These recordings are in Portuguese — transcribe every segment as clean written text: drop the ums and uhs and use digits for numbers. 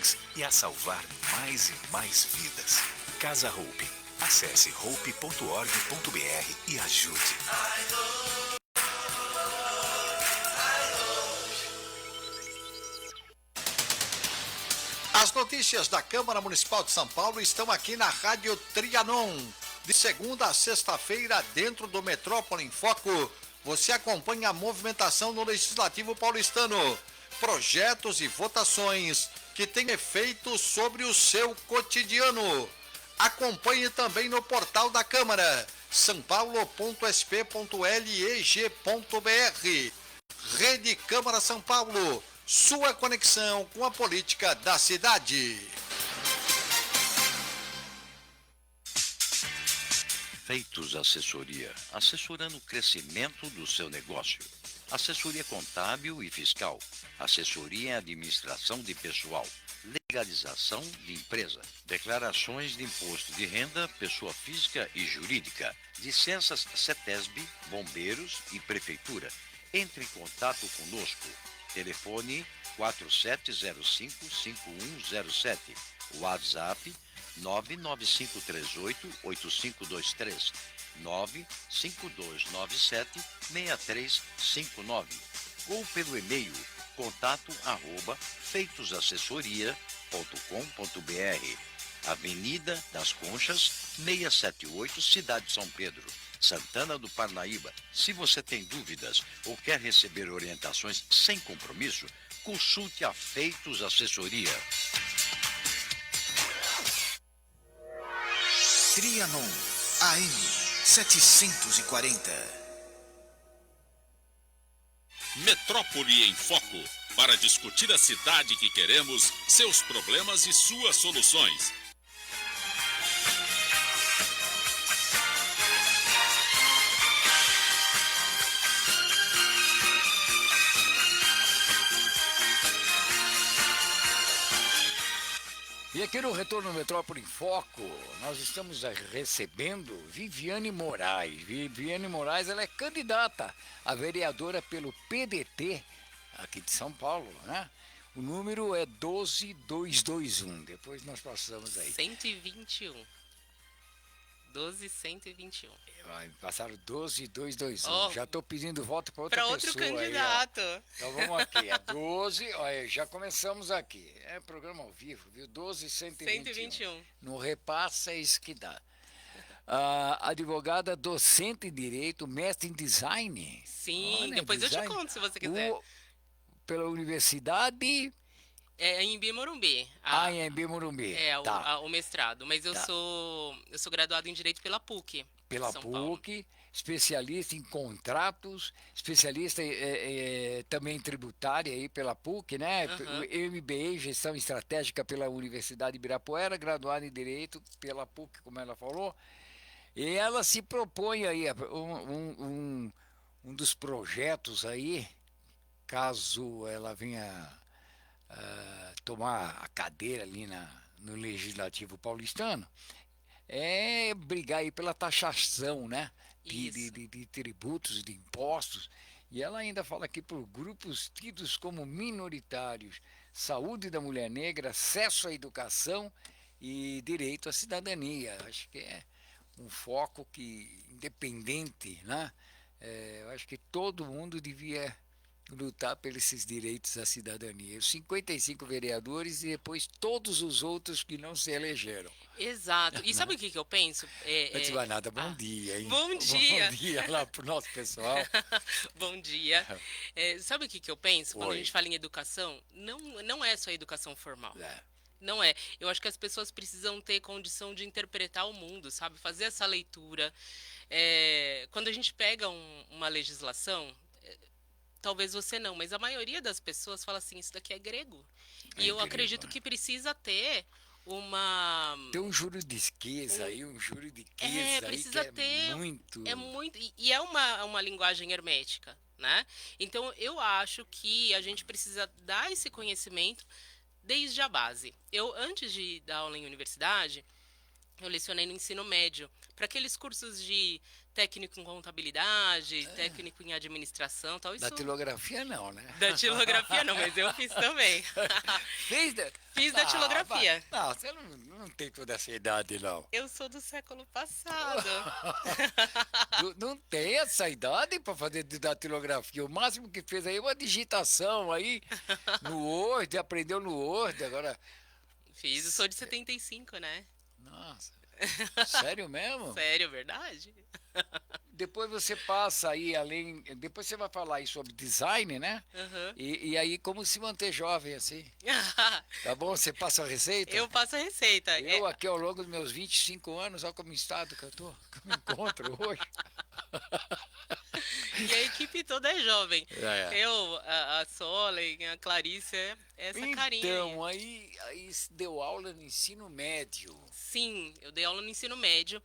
sonhos e a salvar mais e mais vidas. Casa Hope. Acesse hope.org.br e ajude. As notícias da Câmara Municipal de São Paulo estão aqui na Rádio Trianon. De segunda a sexta-feira, dentro do Metrópole em Foco, você acompanha a movimentação no Legislativo paulistano. Projetos e votações que têm efeito sobre o seu cotidiano. Acompanhe também no portal da Câmara, sampaulo.sp.leg.br. Rede Câmara São Paulo, sua conexão com a política da cidade. Feitos Assessoria, assessorando o crescimento do seu negócio. Assessoria contábil e fiscal, assessoria em administração de pessoal, legalização de empresa, declarações de imposto de renda, pessoa física e jurídica, licenças CETESB, bombeiros e prefeitura. Entre em contato conosco. Telefone 4705-5107. WhatsApp 99538-8523. 95297-6359. Ou pelo e-mail contato@feitosassessoria.com.br. Avenida das Conchas, 678, Cidade de São Pedro, Santana do Parnaíba. Se você tem dúvidas ou quer receber orientações sem compromisso, consulte a Feitos Assessoria. Trianon, AM 740. Metrópole em Foco, para discutir a cidade que queremos, seus problemas e suas soluções. E aqui no Retorno Metrópole em Foco, nós estamos recebendo Viviane Moraes. Viviane Moraes, ela é candidata a vereadora pelo PDT, aqui de São Paulo, né? O número é 12221, depois nós passamos aí. 121. 12121. Passaram 12221. Oh, já estou pedindo voto para outra pessoa. Para outro candidato. Aí, então vamos aqui, é 12, olha, já começamos aqui. É programa ao vivo, viu? 12121. No repassa é isso que dá. Advogada, docente em Direito, mestre em Design. Sim, olha, depois design. Eu te conto se você quiser. Pela Universidade... É em Morumbi. em Morumbi. O mestrado. Mas eu sou graduado em Direito pela PUC. Pela São PUC, Paulo. Especialista em contratos, especialista também em tributária aí pela PUC, né? MBA em Gestão Estratégica pela Universidade de Ibirapuera, graduada em Direito pela PUC, como ela falou. E ela se propõe aí, um dos projetos aí, caso ela venha tomar a cadeira ali no Legislativo paulistano, é brigar aí pela taxação, né? De tributos, de impostos. E ela ainda fala aqui por grupos tidos como minoritários, saúde da mulher negra, acesso à educação e direito à cidadania. Acho que é um foco que, independente, né? Eu acho que todo mundo devia lutar pelos esses direitos à cidadania. Os 55 vereadores e depois todos os outros que não se elegeram. Exato. E sabe o que eu penso? Antes de nada, bom dia, hein? Bom dia. Bom dia lá pro nosso pessoal. Bom dia. Sabe o que eu penso? Quando a gente fala em educação, não é só educação formal. Não é. Eu acho que as pessoas precisam ter condição de interpretar o mundo, sabe? Fazer essa leitura. Quando a gente pega uma legislação... Talvez você não, mas a maioria das pessoas fala assim, isso daqui é grego. E eu acredito que precisa ter tem um juridiquês aí, um juridiquês precisa aí que ter, é muito... E é uma linguagem hermética, né? Então, eu acho que a gente precisa dar esse conhecimento desde a base. Antes de dar aula em universidade, Eu lecionei no ensino médio, para aqueles cursos de técnico em contabilidade, técnico em administração, tal. Isso... Datilografia não, né? Datilografia não, mas eu fiz também. Fiz, Fiz datilografia. Não, você não tem toda essa idade, não. Eu sou do século passado. Não tem essa idade para fazer datilografia. O máximo que fez aí é uma digitação aí no Word, aprendeu no Word, agora... Fiz, eu sou de 75, né? Nossa, sério mesmo? Sério, verdade? Depois você passa aí além, depois você vai falar aí sobre design, né? Uhum. E aí como se manter jovem assim. Tá bom? Você passa a receita? Eu passo a receita. Eu aqui ao longo dos meus 25 anos, olha como estado que eu me encontro hoje. E a equipe toda é jovem. É. Eu, a Solen, a Clarice, essa carinha. Então, aí deu aula no ensino médio. Sim, eu dei aula no ensino médio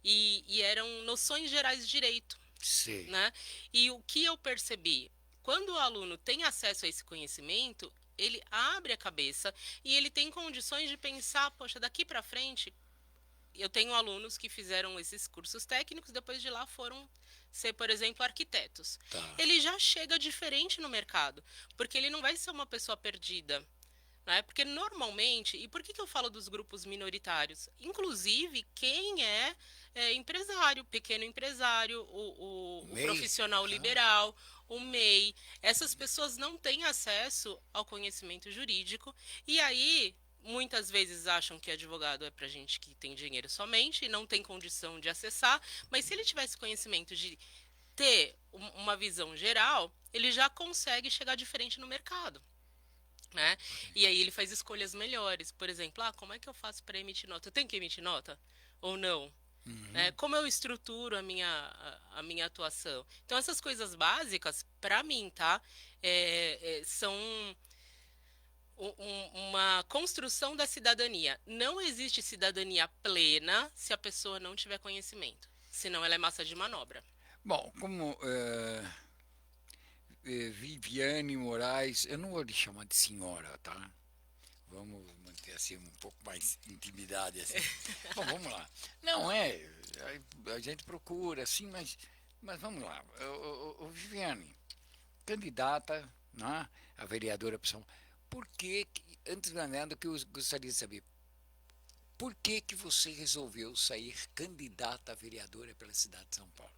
e eram noções gerais de direito. Sim. Né? E o que eu percebi? Quando o aluno tem acesso a esse conhecimento, ele abre a cabeça e ele tem condições de pensar, poxa, daqui para frente, eu tenho alunos que fizeram esses cursos técnicos, depois de lá foram ser, por exemplo, arquitetos. Tá. Ele já chega diferente no mercado, porque ele não vai ser uma pessoa perdida. Né? Porque normalmente, e por que eu falo dos grupos minoritários? Inclusive, quem é empresário, pequeno empresário, o profissional liberal, o MEI, essas pessoas não têm acesso ao conhecimento jurídico, e aí... Muitas vezes acham que advogado é para gente que tem dinheiro somente e não tem condição de acessar, mas se ele tivesse conhecimento de ter uma visão geral, ele já consegue chegar diferente no mercado. Né? E aí ele faz escolhas melhores. Por exemplo, como é que eu faço para emitir nota? Eu tenho que emitir nota ou não? Uhum. Como eu estruturo a minha atuação? Então, essas coisas básicas, para mim, tá? São... uma construção da cidadania. Não existe cidadania plena se a pessoa não tiver conhecimento. Senão ela é massa de manobra. Bom, como Viviane Moraes, eu não vou lhe chamar de senhora, tá? Vamos manter assim um pouco mais intimidade assim. Bom, vamos lá. Não a gente procura assim, mas vamos lá. Viviane, candidata, né, a vereadora para São Paulo. Por que, antes de nada, que eu gostaria de saber, por que você resolveu sair candidata a vereadora pela cidade de São Paulo?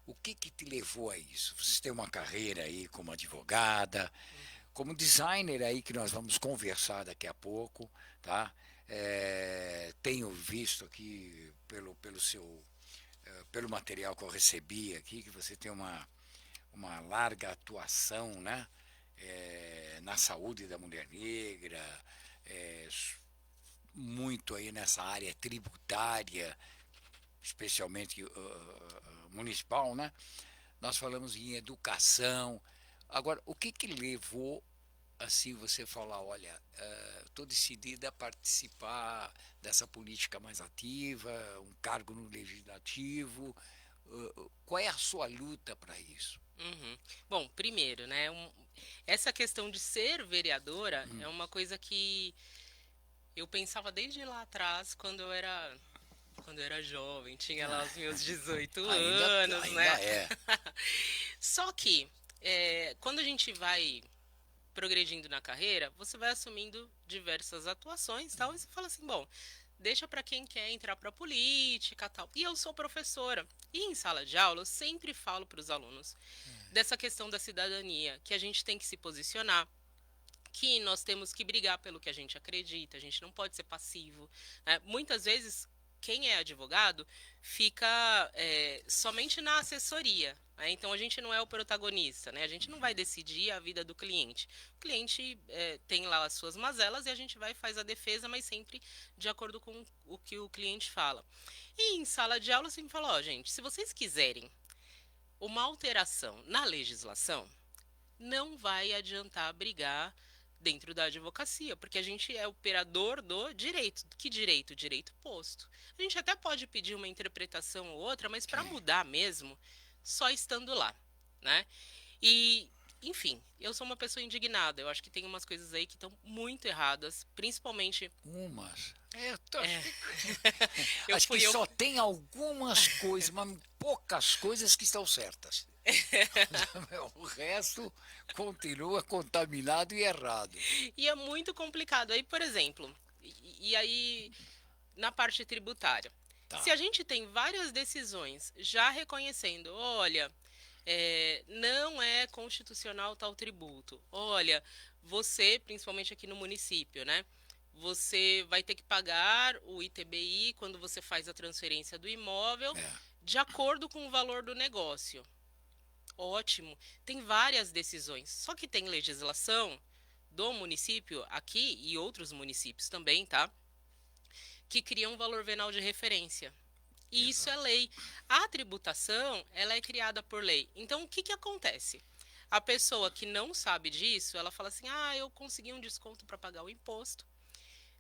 O que te levou a isso? Você tem uma carreira aí como advogada, como designer aí, que nós vamos conversar daqui a pouco, tá? Tenho visto aqui pelo material que eu recebi aqui, que você tem uma larga atuação, né? Na saúde da mulher negra, muito aí nessa área tributária, especialmente municipal, né? Nós falamos em educação. Agora, o que levou assim você falar, olha, estou decidida a participar dessa política mais ativa, um cargo no legislativo? Qual é a sua luta para isso? Uhum. Bom, primeiro, né, essa questão de ser vereadora é uma coisa que eu pensava desde lá atrás, quando eu era jovem, tinha lá os meus 18 anos, ainda né? Só que, quando a gente vai progredindo na carreira, você vai assumindo diversas atuações, tal, e você fala assim, bom, deixa para quem quer entrar para a política, tal. E eu sou professora. E em sala de aula, eu sempre falo para os alunos dessa questão da cidadania, que a gente tem que se posicionar, que nós temos que brigar pelo que a gente acredita, a gente não pode ser passivo. Muitas vezes, quem é advogado fica somente na assessoria. Então, a gente não é o protagonista, né? A gente não vai decidir a vida do cliente. O cliente tem lá as suas mazelas e a gente vai e faz a defesa, mas sempre de acordo com o que o cliente fala. E em sala de aula, eu sempre falo, gente, se vocês quiserem uma alteração na legislação, não vai adiantar brigar dentro da advocacia, porque a gente é operador do direito. Que direito? Direito posto. A gente até pode pedir uma interpretação ou outra, mas para mudar mesmo, só estando lá, né? E enfim, eu sou uma pessoa indignada. Eu acho que tem umas coisas aí que estão muito erradas, principalmente. Umas. Eu Acho fui que eu. só tem algumas coisas, mas poucas coisas que estão certas. O resto continua contaminado e errado. E é muito complicado. Aí, por exemplo, e aí na parte tributária. Tá. Se a gente tem várias decisões já reconhecendo, olha, não é constitucional tal tributo. Olha, você, principalmente aqui no município, né? Você vai ter que pagar o ITBI quando você faz a transferência do imóvel de acordo com o valor do negócio. Ótimo. Tem várias decisões. Só que tem legislação do município aqui e outros municípios também, tá? Que cria um valor venal de referência. E isso é lei. A tributação, ela é criada por lei. Então, o que que acontece? A pessoa que não sabe disso, ela fala assim, eu consegui um desconto para pagar o imposto,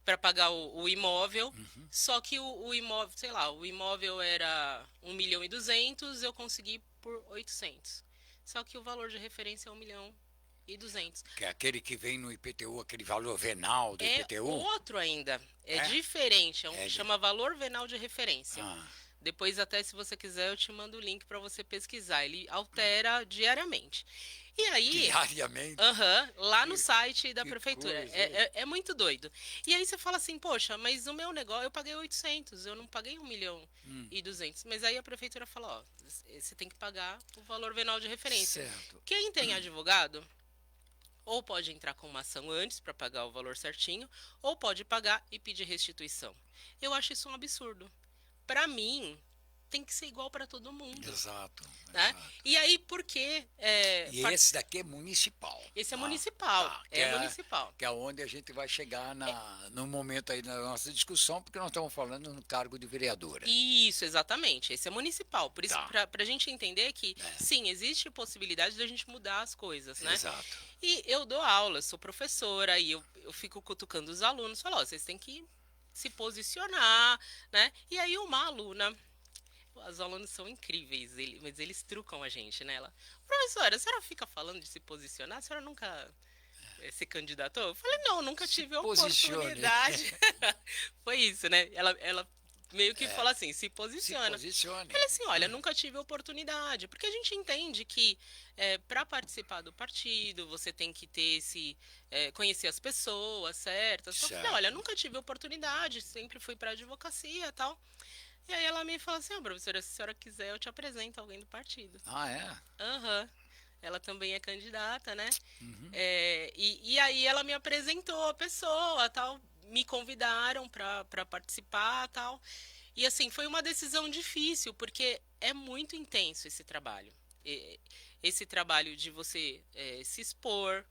para pagar o imóvel, só que o imóvel, sei lá, o imóvel era 1.200.000, eu consegui por 800. Só que o valor de referência é 1.200.000. Que é aquele que vem no IPTU, aquele valor venal do É IPTU. outro ainda. É diferente. Chama valor venal de referência. Ah, Depois, até se você quiser, eu te mando o link para você pesquisar. Ele altera diariamente. E aí, diariamente. lá no site da que prefeitura. coisa, É muito doido. E aí você fala assim, poxa, mas o meu negócio, eu paguei 800, eu não paguei 1.200.000. Mas aí a prefeitura fala, ó, você tem que pagar o valor venal de referência. Certo. Quem tem advogado, ou pode entrar com uma ação antes para pagar o valor certinho, ou pode pagar e pedir restituição. Eu acho isso um absurdo. Para mim, tem que ser igual para todo mundo. Exato. Né? E aí, por quê? E esse daqui é municipal. Esse é municipal. Municipal. Que é onde a gente vai chegar no momento aí da nossa discussão, porque nós estamos falando no cargo de vereadora. Isso, exatamente. Esse é municipal. Por isso, Tá. para a gente entender que, sim, existe possibilidade de a gente mudar as coisas, né? Exato. E eu dou aula, sou professora, e eu fico cutucando os alunos, falo, ó, vocês têm que se posicionar, né? E aí uma aluna, os alunos são incríveis, mas eles trucam a gente, né? Ela, professora, a senhora fica falando de se posicionar? A senhora nunca se candidatou? Eu falei, não, nunca tive a oportunidade. Foi isso, né? Ela meio que fala assim, se posiciona. Se posicione. Falei assim, olha, nunca tive oportunidade, porque a gente entende que para participar do partido, você tem que ter conhecer as pessoas certas. Então, eu falei, olha, nunca tive oportunidade, sempre fui para advocacia e tal. E aí ela me falou assim, professora, se a senhora quiser, eu te apresento alguém do partido. Ah, é? Ela também é candidata, né? E aí ela me apresentou a pessoa, tal, me convidaram para participar, tal. E assim, foi uma decisão difícil, porque é muito intenso esse trabalho. Esse trabalho de você se expor,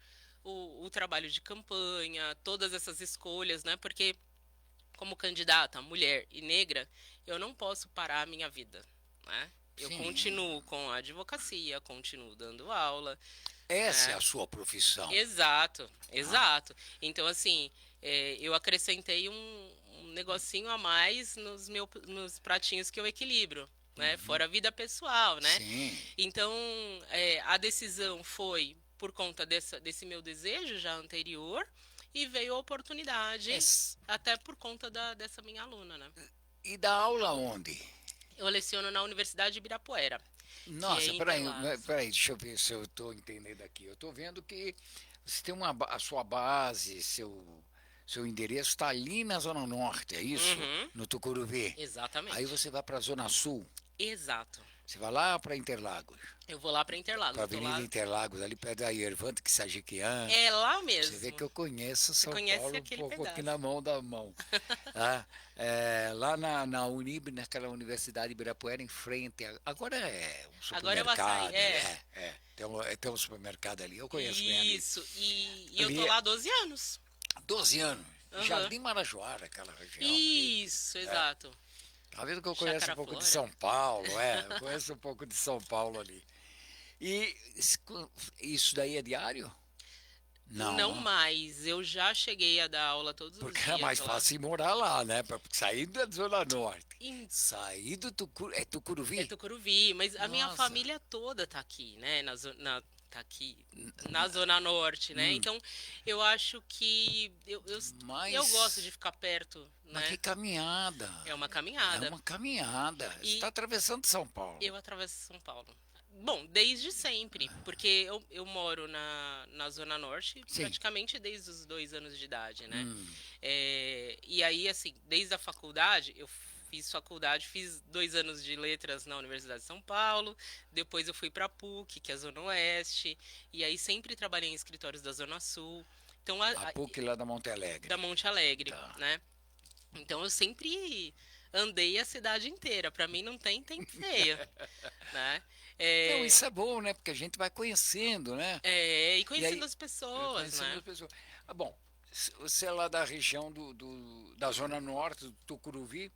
o trabalho de campanha, todas essas escolhas, né? Porque como candidata, mulher e negra, eu não posso parar a minha vida, né? Eu continuo com a advocacia, continuo dando aula. Essa é a sua profissão. Exato. Então, assim, eu acrescentei um negocinho a mais nos pratinhos que eu equilibro, né? Fora a vida pessoal, né? Sim. Então, a decisão foi por conta desse meu desejo já anterior e veio a oportunidade até por conta dessa minha aluna, né? E dá aula onde? Eu leciono na Universidade de Ibirapuera. Nossa, peraí, deixa eu ver se eu estou entendendo aqui. Eu estou vendo que você tem a sua base, seu endereço está ali na Zona Norte, é isso? No Tucuruvi. Exatamente. Aí você vai para a Zona Sul. Exato. Você vai lá para Interlagos. Eu vou lá para Interlagos. Para a Avenida Interlagos, ali perto da Yervante, que Sajiquian. É lá mesmo. Você vê que eu conheço São Paulo um pouco aqui na mão. Lá na Unib, naquela Universidade de Ibirapuera, em frente. Agora é um supermercado. Agora é o açaí, Tem um supermercado ali, eu conheço bem ali. Isso, e eu tô lá há 12 anos. 12 anos. Jardim Marajoara, aquela região. Isso, exato. Tá vendo que eu conheço um pouco de São Paulo, eu conheço um pouco de São Paulo ali. E isso daí é diário? Não mais. Eu já cheguei a dar aula todos os dias. Porque é mais fácil morar lá, né? Pra sair da Zona Norte. Sair do Tucuruvi? É Tucuruvi, mas a minha família toda tá aqui, né? tá aqui na Zona Norte, né? Então, eu acho que eu gosto de ficar perto, né? Mas que caminhada. É uma caminhada. É uma caminhada. Você está atravessando São Paulo. Eu atravesso São Paulo. Bom, desde sempre, porque eu moro na Zona Norte, Sim. praticamente desde os 2 anos de idade, né? E aí, assim, desde a faculdade, eu fiz faculdade, fiz 2 anos de letras na Universidade de São Paulo, depois eu fui para a PUC, que é a Zona Oeste, e aí sempre trabalhei em escritórios da Zona Sul. Então, A PUC lá da Monte Alegre. Da Monte Alegre, Tá. né? Então eu sempre andei a cidade inteira, para mim não tem tempo feio, né? Não, isso é bom, né? Porque a gente vai conhecendo, né? E conhecendo as pessoas, Conhecendo né? as pessoas. Bom, você é lá da região da Zona Norte, do Tucuruvi,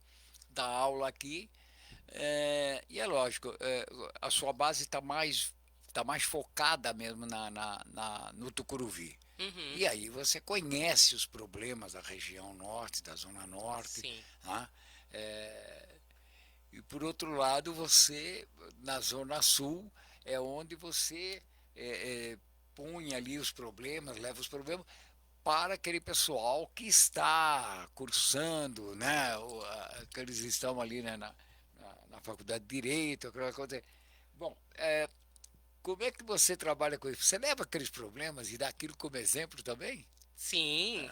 dá aula aqui, e é lógico, a sua base está mais focada mesmo no Tucuruvi. Uhum. E aí você conhece os problemas da região norte, da Zona Norte. Sim. Né? E por outro lado, você, na Zona Sul, é onde você põe ali os problemas, leva os problemas para aquele pessoal que está cursando, né? Que eles estão ali, né, na faculdade de Direito, aquela coisa. Bom, como é que você trabalha com isso? Você leva aqueles problemas e dá aquilo como exemplo também? Sim.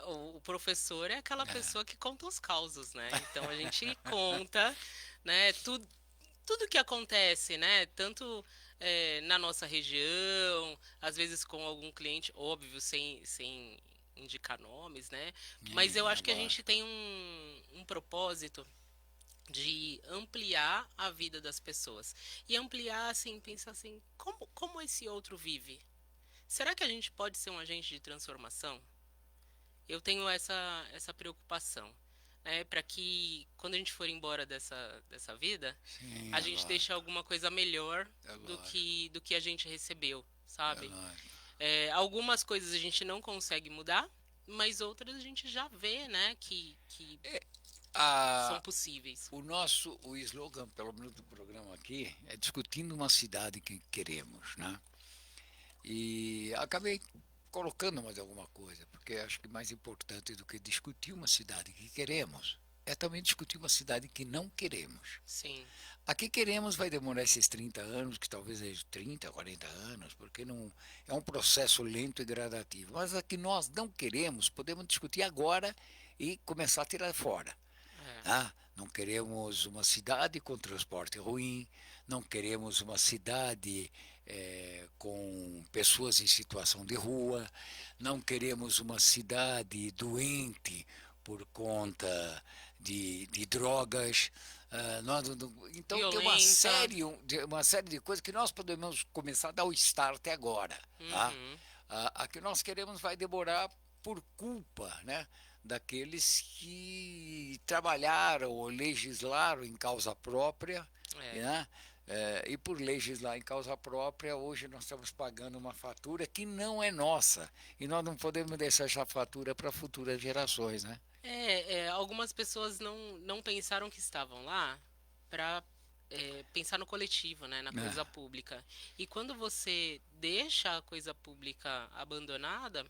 O professor é aquela pessoa que conta os causos, né? Então a gente conta, né, tudo que acontece, né? Tanto na nossa região, às vezes com algum cliente, óbvio, sem indicar nomes, né? Mas eu acho que a gente tem um propósito de ampliar a vida das pessoas. E ampliar, assim, pensar assim, como esse outro vive? Será que a gente pode ser um agente de transformação? Eu tenho essa preocupação, né? Para que, quando a gente for embora dessa vida, Sim, a gente deixe alguma coisa melhor do que a gente recebeu, sabe? Algumas coisas a gente não consegue mudar, mas outras a gente já vê, né, que são possíveis. O slogan, pelo menos do programa aqui, é discutindo uma cidade que queremos, né? E acabei colocando mais alguma coisa, porque acho que mais importante do que discutir uma cidade que queremos é também discutir uma cidade que não queremos. Sim. A que queremos vai demorar esses 30 anos, que talvez seja 30, 40 anos, porque não é um processo lento e gradativo. Mas a que nós não queremos, podemos discutir agora e começar a tirar fora. Não queremos uma cidade com transporte ruim, não queremos uma cidade com pessoas em situação de rua, não queremos uma cidade doente por conta de drogas. Então Violenta. tem uma série de coisas que nós podemos começar a dar o start agora. A que nós queremos vai demorar por culpa, né, daqueles que trabalharam ou legislaram em causa própria, né? E por legislar em causa própria, hoje nós estamos pagando uma fatura que não é nossa, e nós não podemos deixar essa fatura para futuras gerações, né? Algumas pessoas não pensaram que estavam lá para pensar no coletivo, né, na coisa pública. E quando você deixa a coisa pública abandonada,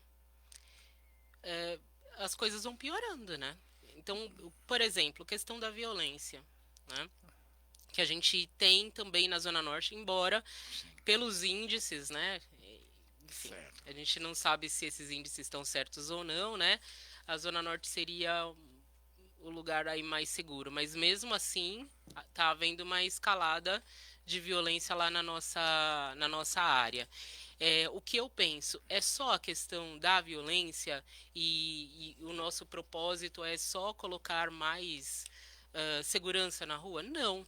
as coisas vão piorando, né? Então, por exemplo, questão da violência, né? Que a gente tem também na Zona Norte, embora pelos índices, né? Enfim, a gente não sabe se esses índices estão certos ou não, né? A Zona Norte seria o lugar aí mais seguro, mas mesmo assim tá havendo uma escalada de violência lá na nossa área. O que eu penso é só a questão da violência e o nosso propósito é só colocar mais segurança na rua? Não.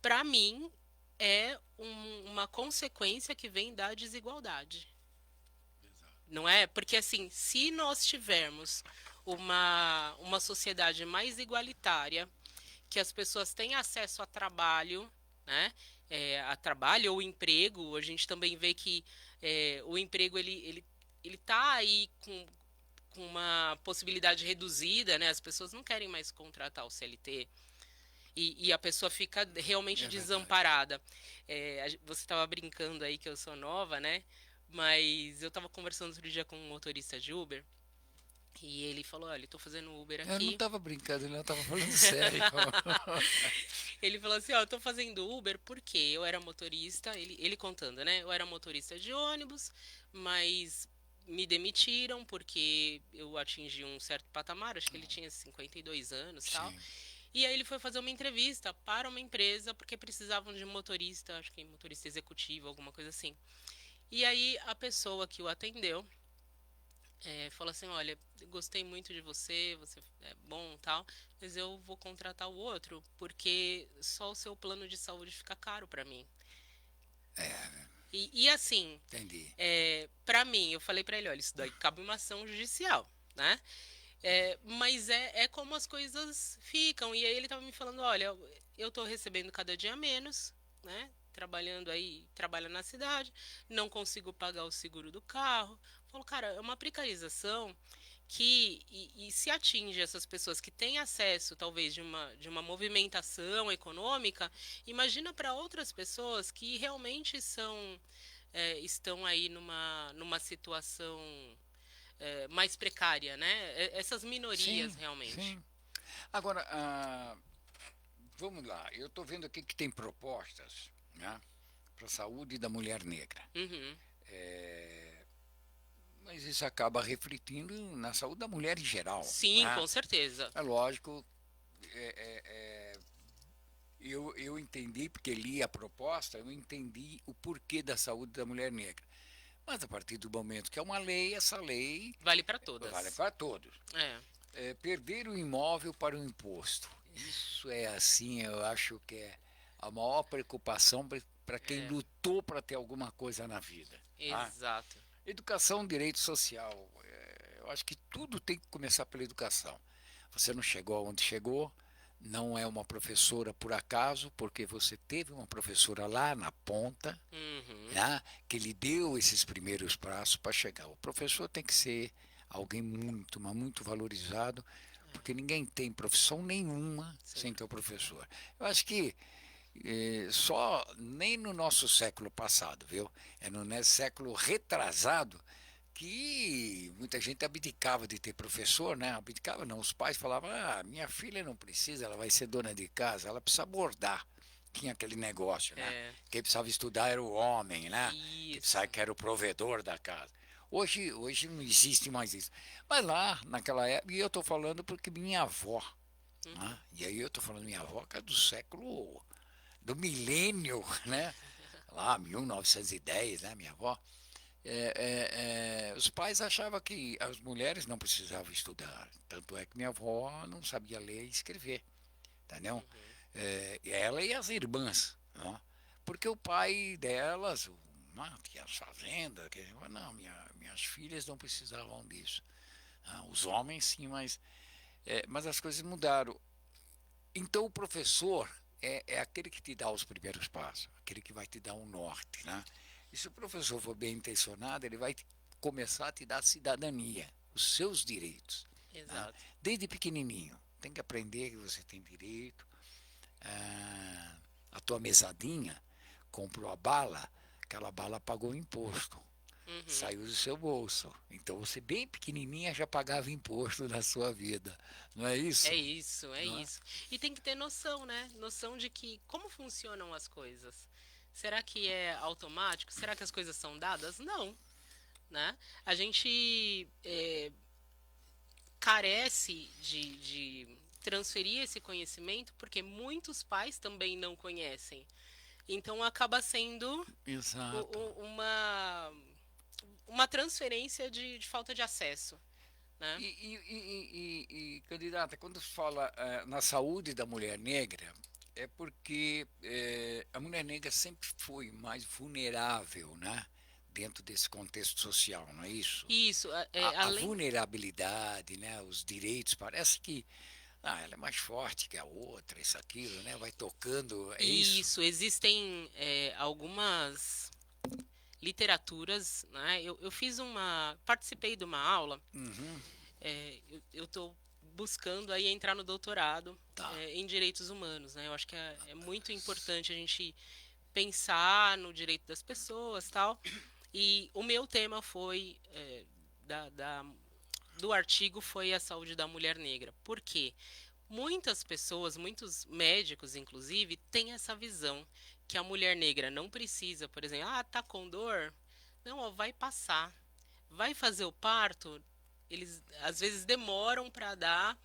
Para mim, é uma consequência que vem da desigualdade. Não é? Porque, assim, se nós tivermos uma sociedade mais igualitária, que as pessoas têm acesso a trabalho, né? A trabalho ou emprego, a gente também vê que o emprego ele tá aí com uma possibilidade reduzida, né? As pessoas não querem mais contratar o CLT. E a pessoa fica realmente desamparada. Você estava brincando aí que eu sou nova, né? Mas eu estava conversando outro dia com um motorista de Uber. E ele falou, olha, estou fazendo Uber Eu não aqui. estava brincando, eu estava falando sério. Ele falou assim, ó, eu tô fazendo Uber porque eu era motorista, ele contando, né? Eu era motorista de ônibus, mas me demitiram porque eu atingi um certo patamar, acho que ele tinha 52 anos e tal. Sim. E aí ele foi fazer uma entrevista para uma empresa porque precisavam de motorista, acho que motorista executivo, alguma coisa assim. E aí a pessoa que o atendeu falou assim, olha, gostei muito de você, você é bom e tal, mas eu vou contratar o outro porque só o seu plano de saúde fica caro para mim. E assim, Entendi. para mim, eu falei para ele, olha, isso daí cabe uma ação judicial, né? Mas é como as coisas ficam. E aí ele tava me falando, olha, eu tô recebendo cada dia menos, né? Trabalha na cidade, não consigo pagar o seguro do carro. Falo, cara, é uma precarização e se atinge essas pessoas que têm acesso, talvez, de uma movimentação econômica, imagina para outras pessoas que realmente estão aí numa situação mais precária, né? Essas minorias, Sim, realmente. sim. Agora, vamos lá. Eu estou vendo aqui que tem propostas, né, para a saúde da mulher negra. Uhum. Mas isso acaba refletindo na saúde da mulher em geral. Sim, né? com certeza. É lógico. Eu entendi, porque li a proposta, eu entendi o porquê da saúde da mulher negra. Mas a partir do momento que é uma lei, essa lei Vale para todas. vale para todos. Perder o imóvel para o imposto. Isso é assim, eu acho que é a maior preocupação para quem lutou para ter alguma coisa na vida. Exato. Educação, direito social. Eu acho que tudo tem que começar pela educação. Você não chegou aonde chegou, não é uma professora por acaso, porque você teve uma professora lá na ponta, né, que lhe deu esses primeiros passos para chegar. O professor tem que ser alguém mas muito valorizado, porque ninguém tem profissão nenhuma sem ter o professor. Eu acho que só nem no nosso século passado, viu? É no século retrasado que muita gente abdicava de ter professor, né? Abdicava não, os pais falavam, minha filha não precisa, ela vai ser dona de casa, ela precisa bordar. Tinha aquele negócio, né? Quem precisava estudar era o homem, né? Quem precisava que era o provedor da casa. Hoje não existe mais isso. Mas lá, naquela época, e eu estou falando porque minha avó, né? E aí eu estou falando minha avó, que é do milênio, né? Lá, 1910, né, minha avó. Os pais achavam que as mulheres não precisavam estudar. Tanto é que minha avó não sabia ler e escrever, entendeu? Ela e as irmãs, né? Porque o pai delas tinha as fazendas, não, minhas filhas não precisavam disso. Os homens sim, mas as coisas mudaram. Então o professor é aquele que te dá os primeiros passos, aquele que vai te dar um norte, né? E se o professor for bem intencionado, ele vai começar a te dar cidadania, os seus direitos. Exato. Né? Desde pequenininho, tem que aprender que você tem direito. A tua mesadinha comprou a bala, aquela bala pagou o imposto. Saiu do seu bolso. Então você bem pequenininha já pagava imposto na sua vida. Não é isso? É isso. E tem que ter noção, né? Noção de como funcionam as coisas. Será que é automático? Será que as coisas são dadas? Não. Né? A gente carece de transferir esse conhecimento porque muitos pais também não conhecem. Então acaba sendo uma transferência de falta de acesso. Né? E candidata, quando se fala na saúde da mulher negra, é porque a mulher negra sempre foi mais vulnerável, né? Dentro desse contexto social, não é isso? Isso. A vulnerabilidade, né? Os direitos, parece que ela é mais forte que a outra, isso, aquilo, né? Vai tocando, é isso? Isso, existem algumas literaturas, né? Eu participei de uma aula, eu estou buscando aí entrar no doutorado Tá. em direitos humanos, né? Eu acho que é muito importante a gente pensar no direito das pessoas, tal. E o meu tema foi do artigo foi a saúde da mulher negra. Por quê? Muitas pessoas, muitos médicos, inclusive, têm essa visão que a mulher negra não precisa, por exemplo, tá com dor, não, ó, vai passar, vai fazer o parto, eles às vezes demoram para dar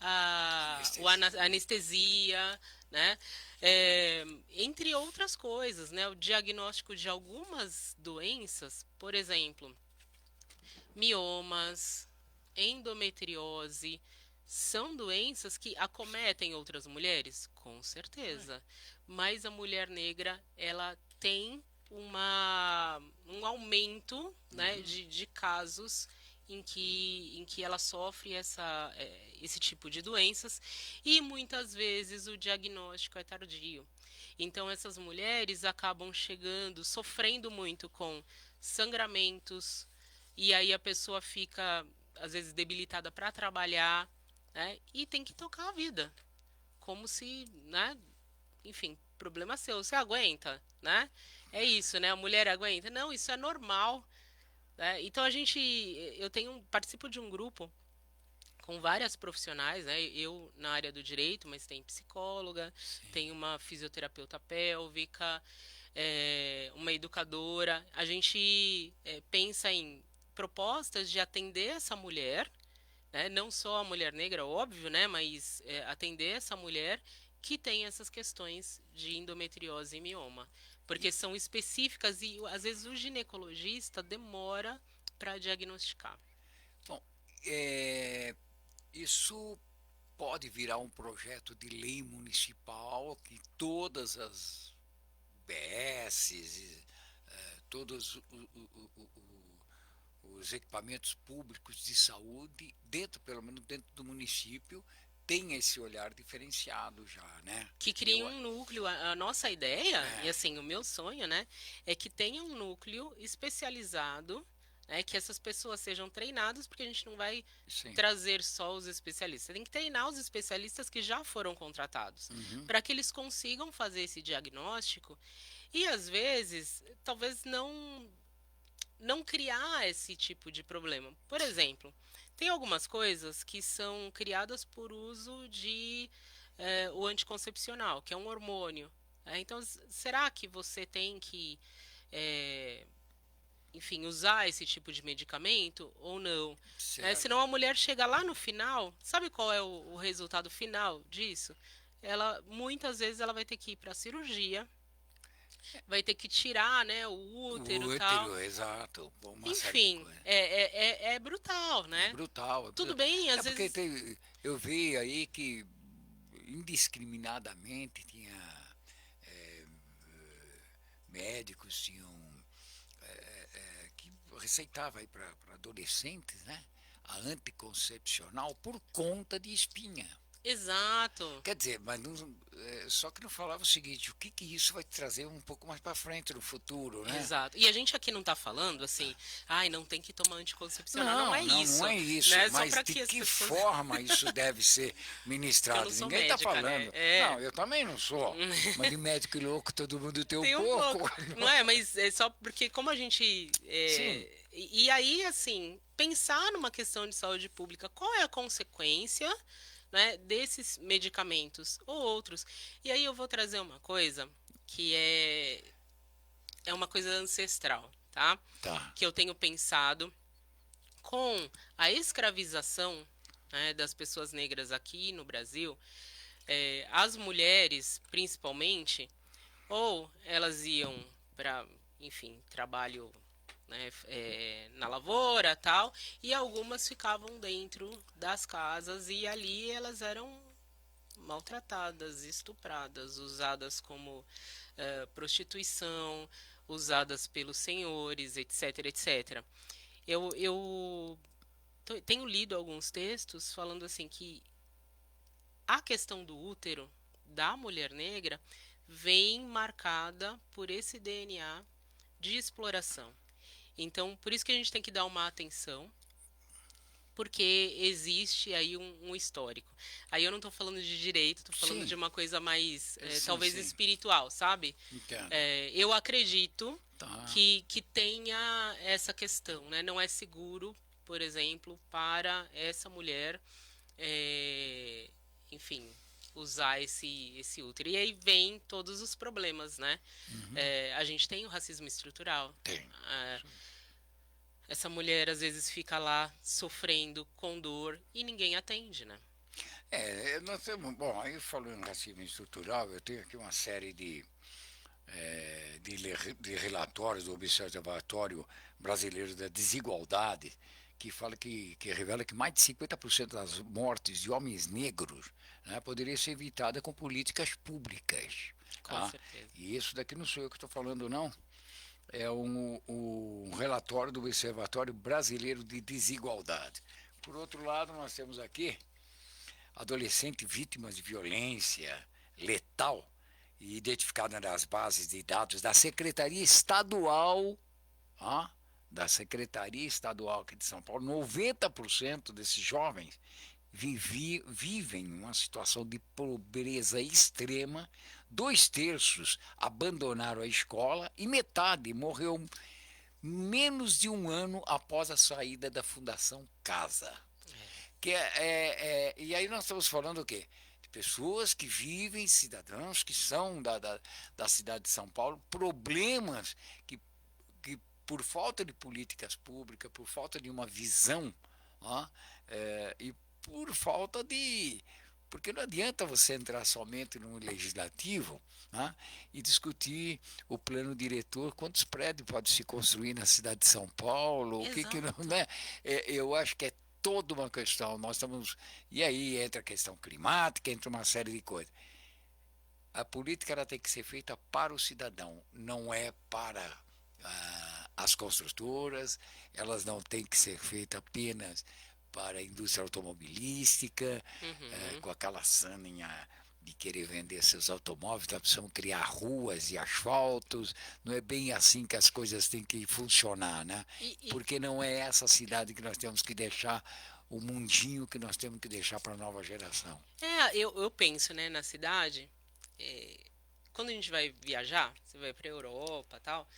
a anestesia, né? Entre outras coisas, né? O diagnóstico de algumas doenças, por exemplo, miomas, endometriose, são doenças que acometem outras mulheres? Com certeza. Mas a mulher negra, ela tem um aumento, né, de casos em que ela sofre esse tipo de doenças e muitas vezes o diagnóstico é tardio. Então essas mulheres acabam chegando, sofrendo muito com sangramentos, e aí a pessoa fica, às vezes, debilitada para trabalhar, né? E tem que tocar a vida. Como se, né? Enfim, problema seu. Você aguenta, né? É isso, né? A mulher aguenta. Não, isso é normal. Né? Então participo de um grupo com várias profissionais, né? Eu na área do direito, mas tem psicóloga, tem uma fisioterapeuta pélvica, uma educadora. A gente pensa em propostas de atender essa mulher, né? Não só a mulher negra, óbvio, né? Mas atender essa mulher que tem essas questões de endometriose e mioma. Porque são específicas e, às vezes, o ginecologista demora para diagnosticar. Bom, isso pode virar um projeto de lei municipal que todas as UBSs, todos os equipamentos públicos de saúde, pelo menos dentro do município, tem esse olhar diferenciado já, né? Que cria um núcleo. A nossa ideia, e assim, o meu sonho, né, é que tenha um núcleo especializado, né, que essas pessoas sejam treinadas, porque a gente não vai trazer só os especialistas. Tem que treinar os especialistas que já foram contratados, para que eles consigam fazer esse diagnóstico e, às vezes, talvez não criar esse tipo de problema. Por exemplo, tem algumas coisas que são criadas por uso de o anticoncepcional, que é um hormônio. Então, será que você tem que, enfim, usar esse tipo de medicamento ou não? Senão a mulher chega lá no final, sabe qual é o resultado final disso? Muitas vezes ela vai ter que ir para a cirurgia, vai ter que tirar, né, o útero e tal. Exato. Enfim, é brutal, né? Brutal. Tudo bem, às vezes... Porque eu vi aí que indiscriminadamente tinha médicos que receitavam aí para adolescentes, né, a anticoncepcional por conta de espinha. Exato. Quer dizer, mas só que não falava o seguinte, o que isso vai trazer um pouco mais para frente no futuro, né? Exato. E a gente aqui não está falando assim, não tem que tomar anticoncepcional. Não é isso. Não é isso, né? Mas de que forma isso deve ser ministrado? Ninguém está falando. Né? Não, eu também não sou. Mas de médico louco todo mundo tem um pouco. Não é, mas é só porque como a gente... Sim. E aí, assim, pensar numa questão de saúde pública, qual é a consequência... né, desses medicamentos ou outros. E aí eu vou trazer uma coisa que é uma coisa ancestral, tá? Que eu tenho pensado com a escravização, né, das pessoas negras aqui no Brasil, as mulheres, principalmente, ou elas iam para, enfim, trabalho... né, na lavoura tal, e algumas ficavam dentro das casas e ali elas eram maltratadas, estupradas, usadas como prostituição, usadas pelos senhores, etc, etc. Eu tenho lido alguns textos falando assim que a questão do útero da mulher negra vem marcada por esse DNA de exploração. Então, por isso que a gente tem que dar uma atenção porque existe aí um histórico. Aí eu não estou falando de direito, estou falando Sim. de uma coisa mais, Sim, talvez, sim. espiritual, sabe? Entendo. Eu acredito Tá. que tenha essa questão, né? Não é seguro, por exemplo, para essa mulher, enfim, usar esse útero. E aí vem todos os problemas, né? A gente tem o racismo estrutural. Tem. Essa mulher às vezes fica lá sofrendo com dor e ninguém atende, né? Nós temos, bom, aí falando em racismo estrutural, eu tenho aqui uma série de relatórios do Observatório Brasileiro da Desigualdade, que fala que revela que mais de 50% das mortes de homens negros, né, poderia ser evitada com políticas públicas. Com Tá? certeza. E isso daqui não sou eu que estou falando, não. É um relatório do Observatório Brasileiro de Desigualdade. Por outro lado, nós temos aqui adolescentes vítimas de violência letal e identificada nas bases de dados da Secretaria Estadual, da Secretaria Estadual aqui de São Paulo. 90% desses jovens vivem uma situação de pobreza extrema. 2/3 abandonaram a escola e metade morreu menos de um ano após a saída da Fundação Casa. E aí nós estamos falando o quê? De pessoas que vivem, cidadãos que são da cidade de São Paulo, problemas que por falta de políticas públicas, por falta de uma visão, e por falta de... Porque não adianta você entrar somente no legislativo, e discutir o plano diretor, quantos prédios pode se construir na cidade de São Paulo, o que não, né? Eu acho que é toda uma questão. Nós estamos... E aí entra a questão climática, entra uma série de coisas. A política ela tem que ser feita para o cidadão, não é para as construtoras, elas não têm que ser feitas apenas para a indústria automobilística, com aquela saninha de querer vender seus automóveis. Nós precisamos criar ruas e asfaltos. Não é bem assim que as coisas têm que funcionar, né? Porque não é essa cidade que nós temos que deixar, o mundinho que nós temos que deixar para a nova geração. Eu penso, né, na cidade, quando a gente vai viajar, você vai para a Europa e tal,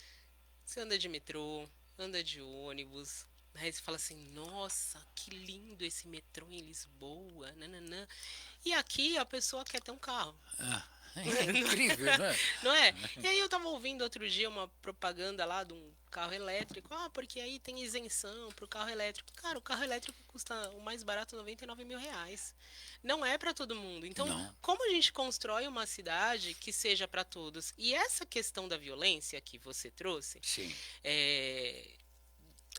você anda de metrô, anda de ônibus, aí você fala assim, nossa, que lindo esse metrô em Lisboa, nananã. E aqui a pessoa quer ter um carro. É incrível, né? Não é? E aí eu tava ouvindo outro dia uma propaganda lá de um carro elétrico. Porque aí tem isenção pro carro elétrico. Cara, o carro elétrico custa o mais barato R$99 mil. Não é para todo mundo. Então, como a gente constrói uma cidade que seja para todos? E essa questão da violência que você trouxe, Sim.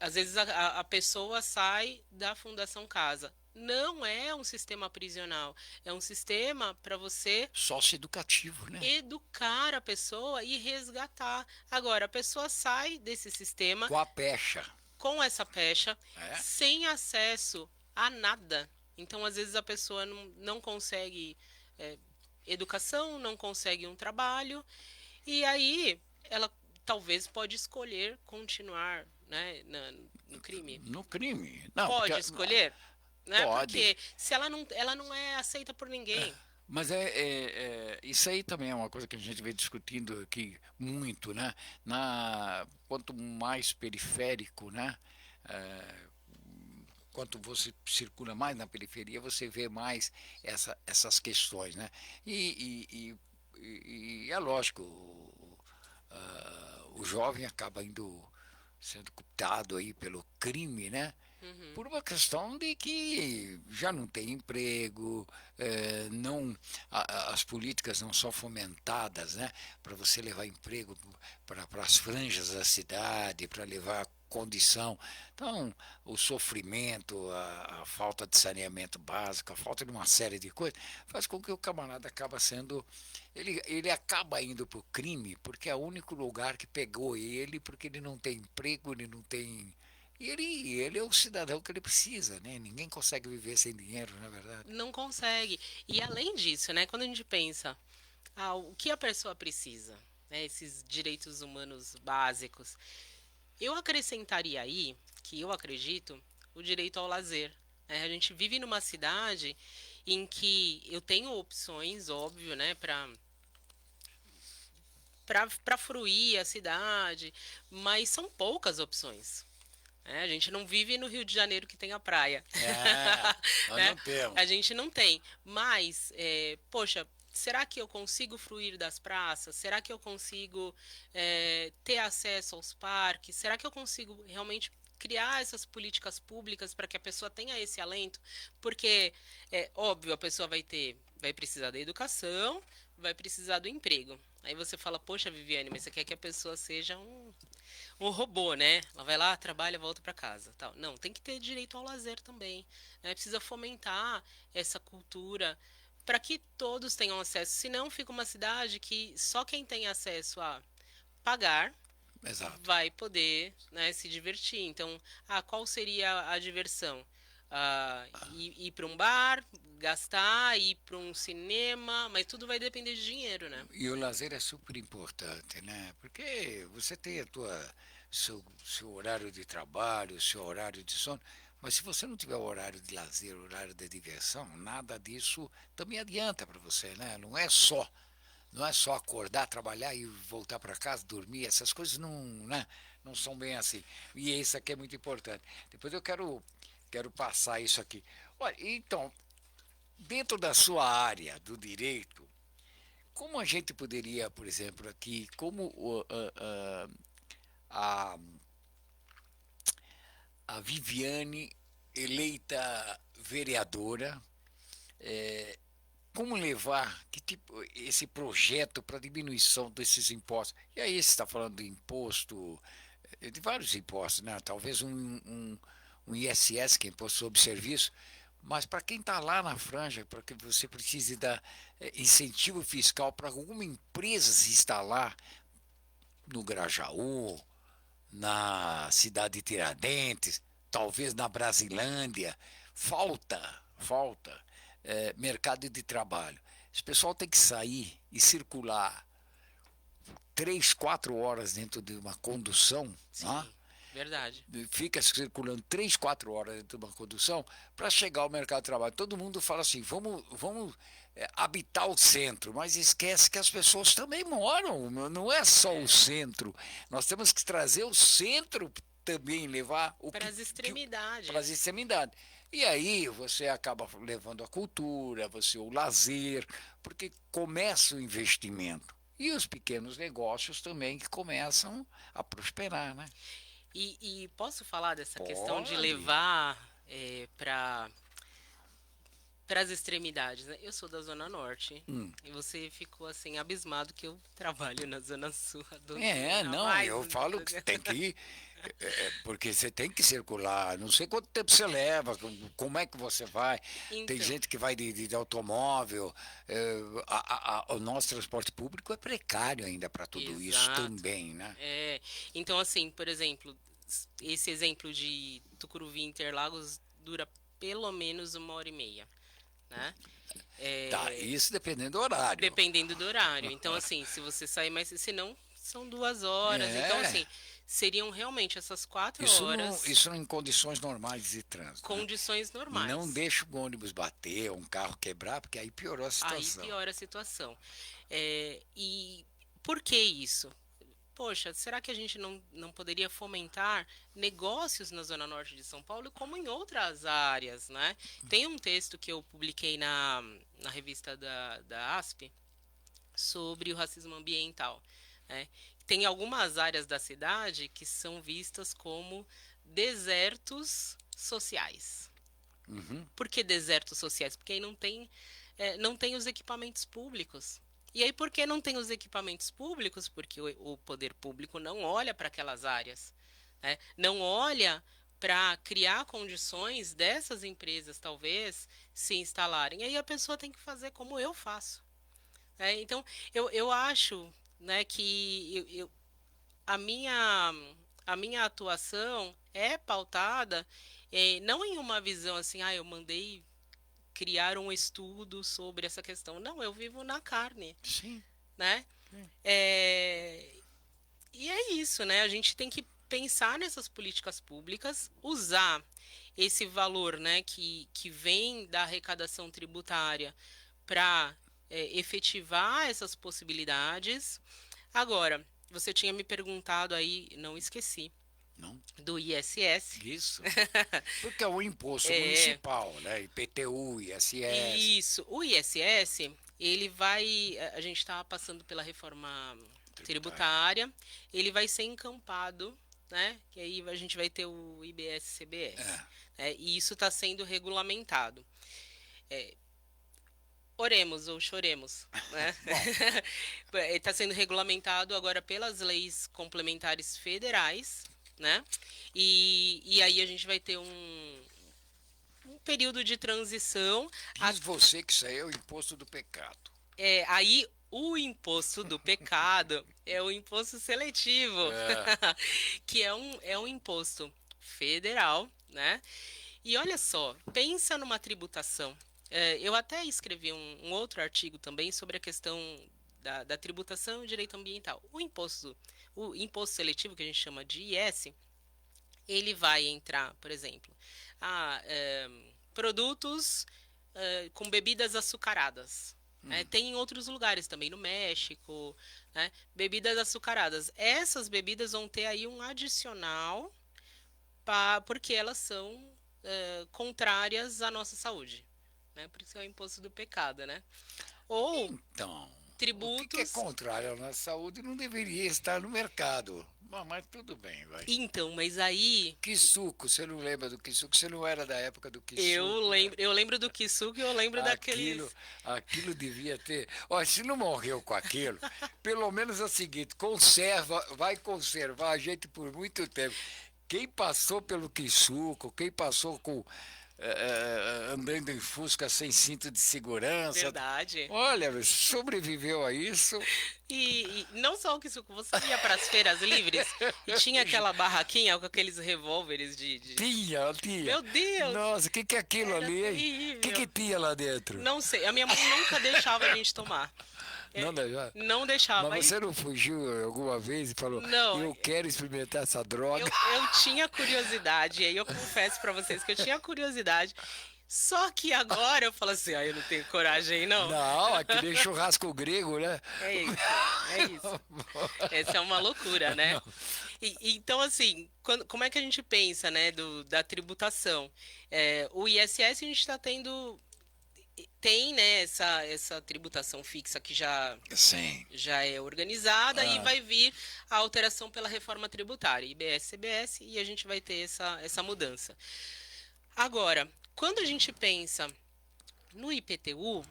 Às vezes a pessoa sai da Fundação Casa. Não é um sistema prisional, é um sistema para você socioeducativo, né? Educar a pessoa e resgatar. Agora, a pessoa sai desse sistema com a pecha, com essa pecha, sem acesso a nada. Então, às vezes a pessoa não consegue educação, não consegue um trabalho, e aí ela talvez pode escolher continuar, né, no crime. No crime. Não, pode escolher? Né? Pode. Porque se ela não é aceita por ninguém. Mas isso aí também é uma coisa que a gente vem discutindo aqui muito, né? Quanto mais periférico, né? Quanto você circula mais na periferia, você vê mais essas questões, né? E é lógico, o jovem acaba sendo cooptado aí pelo crime, né? Por uma questão de que já não tem emprego, as políticas não são fomentadas, né, para você levar emprego para as franjas da cidade, para levar condição. Então, o sofrimento, a falta de saneamento básico, a falta de uma série de coisas, faz com que o camarada acaba sendo... Ele acaba indo para o crime porque é o único lugar que pegou ele, porque ele não tem emprego, ele não tem... E ele é o cidadão que ele precisa, né? Ninguém consegue viver sem dinheiro, não é verdade? Não consegue. E além disso, né, quando a gente pensa o que a pessoa precisa, né, esses direitos humanos básicos, eu acrescentaria aí, que eu acredito, o direito ao lazer. A gente vive numa cidade em que eu tenho opções, óbvio, né, para fruir a cidade, mas são poucas opções. A gente não vive no Rio de Janeiro que tem a praia. Nós Né? não temos. A gente não tem. Mas, poxa, será que eu consigo fruir das praças? Será que eu consigo ter acesso aos parques? Será que eu consigo realmente criar essas políticas públicas para que a pessoa tenha esse alento? Porque, óbvio, a pessoa vai precisar da educação, vai precisar do emprego. Aí você fala, poxa, Viviane, mas você quer que a pessoa seja um robô, né? Ela vai lá, trabalha, volta para casa, tal. Não, tem que ter direito ao lazer também, né? Precisa fomentar essa cultura para que todos tenham acesso. Senão fica uma cidade que só quem tem acesso a pagar Exato. vai poder, né, se divertir. Então, qual seria a diversão? Ir para um bar, gastar, ir para um cinema, mas tudo vai depender de dinheiro, né? E o lazer é super importante, né? Porque você tem seu horário de trabalho, seu horário de sono, mas se você não tiver o horário de lazer, o horário de diversão, nada disso também adianta para você, né? Não é só acordar, trabalhar e voltar para casa, dormir, essas coisas não, né, não são bem assim. E isso aqui é muito importante. Depois eu quero passar isso aqui. Olha, então, dentro da sua área do direito, como a gente poderia, por exemplo, aqui, como a, a Viviane, eleita vereadora, como levar que tipo, esse projeto para diminuição desses impostos? E aí você está falando do imposto, de vários impostos, né? Talvez um ISS, que é Imposto sobre Serviço, mas para quem está lá na franja, para que você precise dar incentivo fiscal para alguma empresa se instalar no Grajaú, na cidade de Tiradentes, talvez na Brasilândia, falta mercado de trabalho. Esse pessoal tem que sair e circular 3, 4 horas dentro de uma condução. Sim, né? Verdade. Fica circulando 3, 4 horas dentro de uma condução para chegar ao mercado de trabalho. Todo mundo fala assim, vamos habitar o centro, mas esquece que as pessoas também moram, não é só o centro. Nós temos que trazer o centro também, levar para as extremidades. Para as extremidades. E aí você acaba levando a cultura, o lazer, porque começa o investimento. E os pequenos negócios também que começam a prosperar, né? E posso falar dessa questão de levar para as extremidades, né? Eu sou da Zona Norte e você ficou assim abismado que eu trabalho na Zona Sul. Eu falo que tem que ir, porque você tem que circular, não sei quanto tempo você leva, como é que você vai. Então, tem gente que vai de automóvel, o nosso transporte público é precário ainda para tudo isso também, né? Então assim, por exemplo, esse exemplo de Tucuruvi Interlagos dura pelo menos 1h30, né? Isso dependendo do horário. Dependendo do horário. Então, assim, se você sair mais... Senão, são 2 horas. Então, assim, seriam realmente essas 4 horas... Isso em condições normais de trânsito. Condições normais. Não deixa o ônibus bater, um carro quebrar, porque aí piorou a situação. Aí piora a situação. E por que isso? Poxa, será que a gente não poderia fomentar negócios na Zona Norte de São Paulo como em outras áreas, né? Tem um texto que eu publiquei na revista da ASP sobre o racismo ambiental, né? Tem algumas áreas da cidade que são vistas como desertos sociais. Por que desertos sociais? Porque aí não tem os equipamentos públicos. E aí, por que não tem os equipamentos públicos? Porque o poder público não olha para aquelas áreas, né? Não olha para criar condições dessas empresas, talvez, se instalarem. E aí a pessoa tem que fazer como eu faço. Então, eu acho, né, que a minha atuação é pautada não em uma visão assim, eu mandei criar um estudo sobre essa questão. Não, eu vivo na carne. Sim. Né? E é isso, né? A gente tem que pensar nessas políticas públicas, usar esse valor, né, que vem da arrecadação tributária para efetivar essas possibilidades. Agora, você tinha me perguntado aí, não esqueci, Não? do ISS. Isso. Porque é um imposto municipal, né? IPTU, ISS. Isso. O ISS, ele vai... A gente está passando pela reforma tributária, ele vai ser encampado, né? Que aí a gente vai ter o IBS-CBS. E isso está sendo regulamentado. Oremos ou choremos, né? Está sendo regulamentado agora pelas leis complementares federais, né? E aí a gente vai ter um período de transição. Diz você que isso aí é o imposto do pecado. Aí o imposto do pecado é o imposto seletivo, que é um imposto federal, né? E olha só, pensa numa tributação. Eu até escrevi um outro artigo também sobre a questão da tributação e direito ambiental. O imposto seletivo, que a gente chama de IS, ele vai entrar, por exemplo, produtos com bebidas açucaradas. Tem em outros lugares também, no México, né? Bebidas açucaradas. Essas bebidas vão ter aí um adicional porque elas são contrárias à nossa saúde. Né? Por isso é o imposto do pecado, né? Ou então, tributos... o que é contrário à nossa saúde não deveria estar no mercado. Mas tudo bem, vai. Então, mas aí... Quisuco, você não lembra do quisuco? Você não era da época do quisuco? Eu lembro do quisuco e eu lembro daqueles... Aquilo devia ter... Olha, se não morreu com aquilo, pelo menos é o seguinte, vai conservar a gente por muito tempo. Quem passou pelo quisuco, quem passou com... andando em Fusca sem cinto de segurança. Verdade. Olha, sobreviveu a isso. E não só o quisuco, você ia para as feiras livres e tinha aquela barraquinha com aqueles revólveres de... Tinha. Meu Deus! Nossa, o que é aquilo ali, hein? O que tinha lá dentro? Não sei, a minha mãe nunca deixava a gente tomar. Não deixava. Mas você não fugiu alguma vez e falou, não, eu quero experimentar essa droga? Eu tinha curiosidade, e aí eu confesso pra vocês que eu tinha curiosidade. Só que agora eu falo assim, eu não tenho coragem, não. Não, aqui nem churrasco grego, né? É isso. Essa é uma loucura, né? Então, assim, como é que a gente pensa, né, da tributação? O ISS a gente está tendo... Tem, né, essa tributação fixa que já é organizada e vai vir a alteração pela reforma tributária, IBS, CBS, e a gente vai ter essa mudança. Agora, quando a gente pensa no IPTU,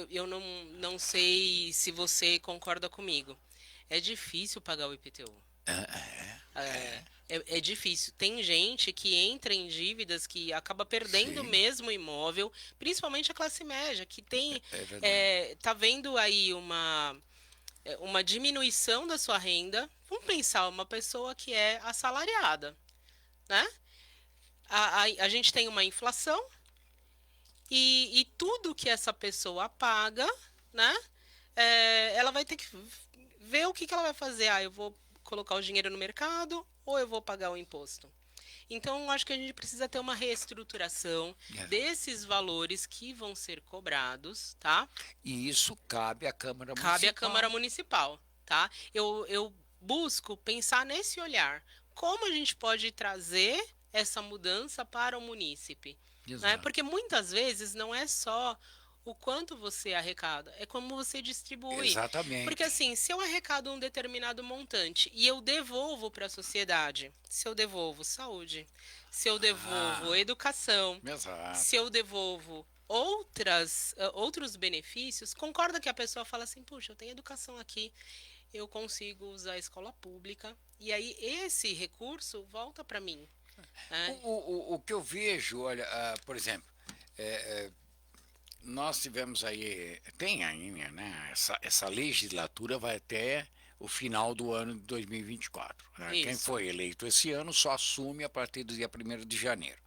eu não sei se você concorda comigo. É difícil pagar o IPTU. É difícil. Tem gente que entra em dívidas que acaba perdendo mesmo o imóvel, principalmente a classe média, que tá vendo aí uma diminuição da sua renda. Vamos pensar, uma pessoa que é assalariada, né? A gente tem uma inflação e tudo que essa pessoa paga, né? Ela vai ter que ver o que ela vai fazer. Eu vou colocar o dinheiro no mercado ou eu vou pagar o imposto? Então, acho que a gente precisa ter uma reestruturação desses valores que vão ser cobrados, tá? E isso cabe à Câmara Municipal. Cabe à Câmara Municipal, tá? Eu busco pensar nesse olhar. Como a gente pode trazer essa mudança para o munícipe? Né? Porque muitas vezes não é só o quanto você arrecada, é como você distribui. Exatamente. Porque assim, se eu arrecado um determinado montante e eu devolvo para a sociedade, se eu devolvo saúde, se eu devolvo educação, se eu devolvo outros benefícios, concorda que a pessoa fala assim, puxa, eu tenho educação aqui, eu consigo usar a escola pública, e aí esse recurso volta para mim. O que eu vejo, olha, por exemplo, nós tivemos aí, tem ainda, né? Essa legislatura vai até o final do ano de 2024. Né? Quem foi eleito esse ano só assume a partir do dia 1º de janeiro.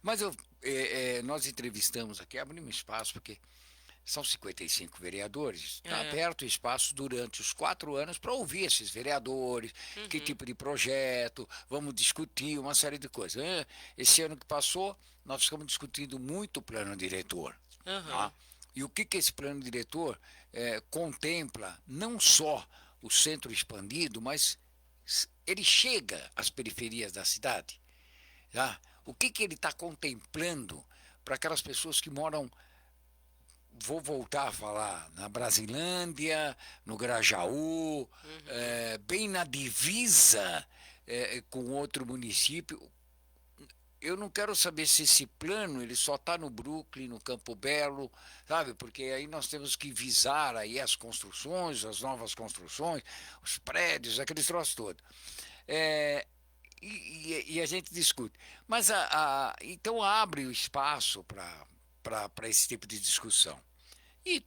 Mas nós entrevistamos aqui, abrimos espaço, porque São 55 vereadores. Está aberto o espaço durante os 4 anos para ouvir esses vereadores, que tipo de projeto, vamos discutir uma série de coisas. Esse ano que passou, nós ficamos discutindo muito o plano diretor. Tá? E o que esse plano diretor contempla? Não só o centro expandido, mas ele chega às periferias da cidade. Tá? O que ele está contemplando para aquelas pessoas que moram, vou voltar a falar, na Brasilândia, no Grajaú, bem na divisa com outro município. Eu não quero saber se esse plano ele só está no Brooklyn, no Campo Belo, sabe? Porque aí nós temos que visar aí as construções, as novas construções, os prédios, aqueles troços todos. E a gente discute. Mas então abre o espaço para esse tipo de discussão. E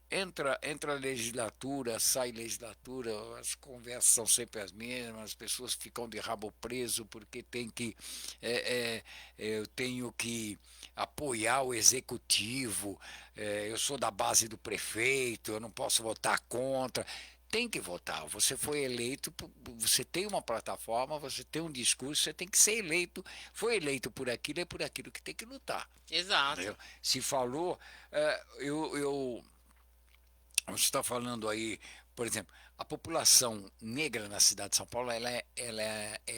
entra legislatura, sai legislatura, as conversas são sempre as mesmas, as pessoas ficam de rabo preso porque eu tenho que apoiar o executivo, eu sou da base do prefeito, eu não posso votar contra. Tem que votar. Você foi eleito, você tem uma plataforma, você tem um discurso, você tem que ser eleito. Foi eleito por aquilo, é por aquilo que tem que lutar. Exato. Entendeu? Se falou, você está falando aí, por exemplo, a população negra na cidade de São Paulo, ela é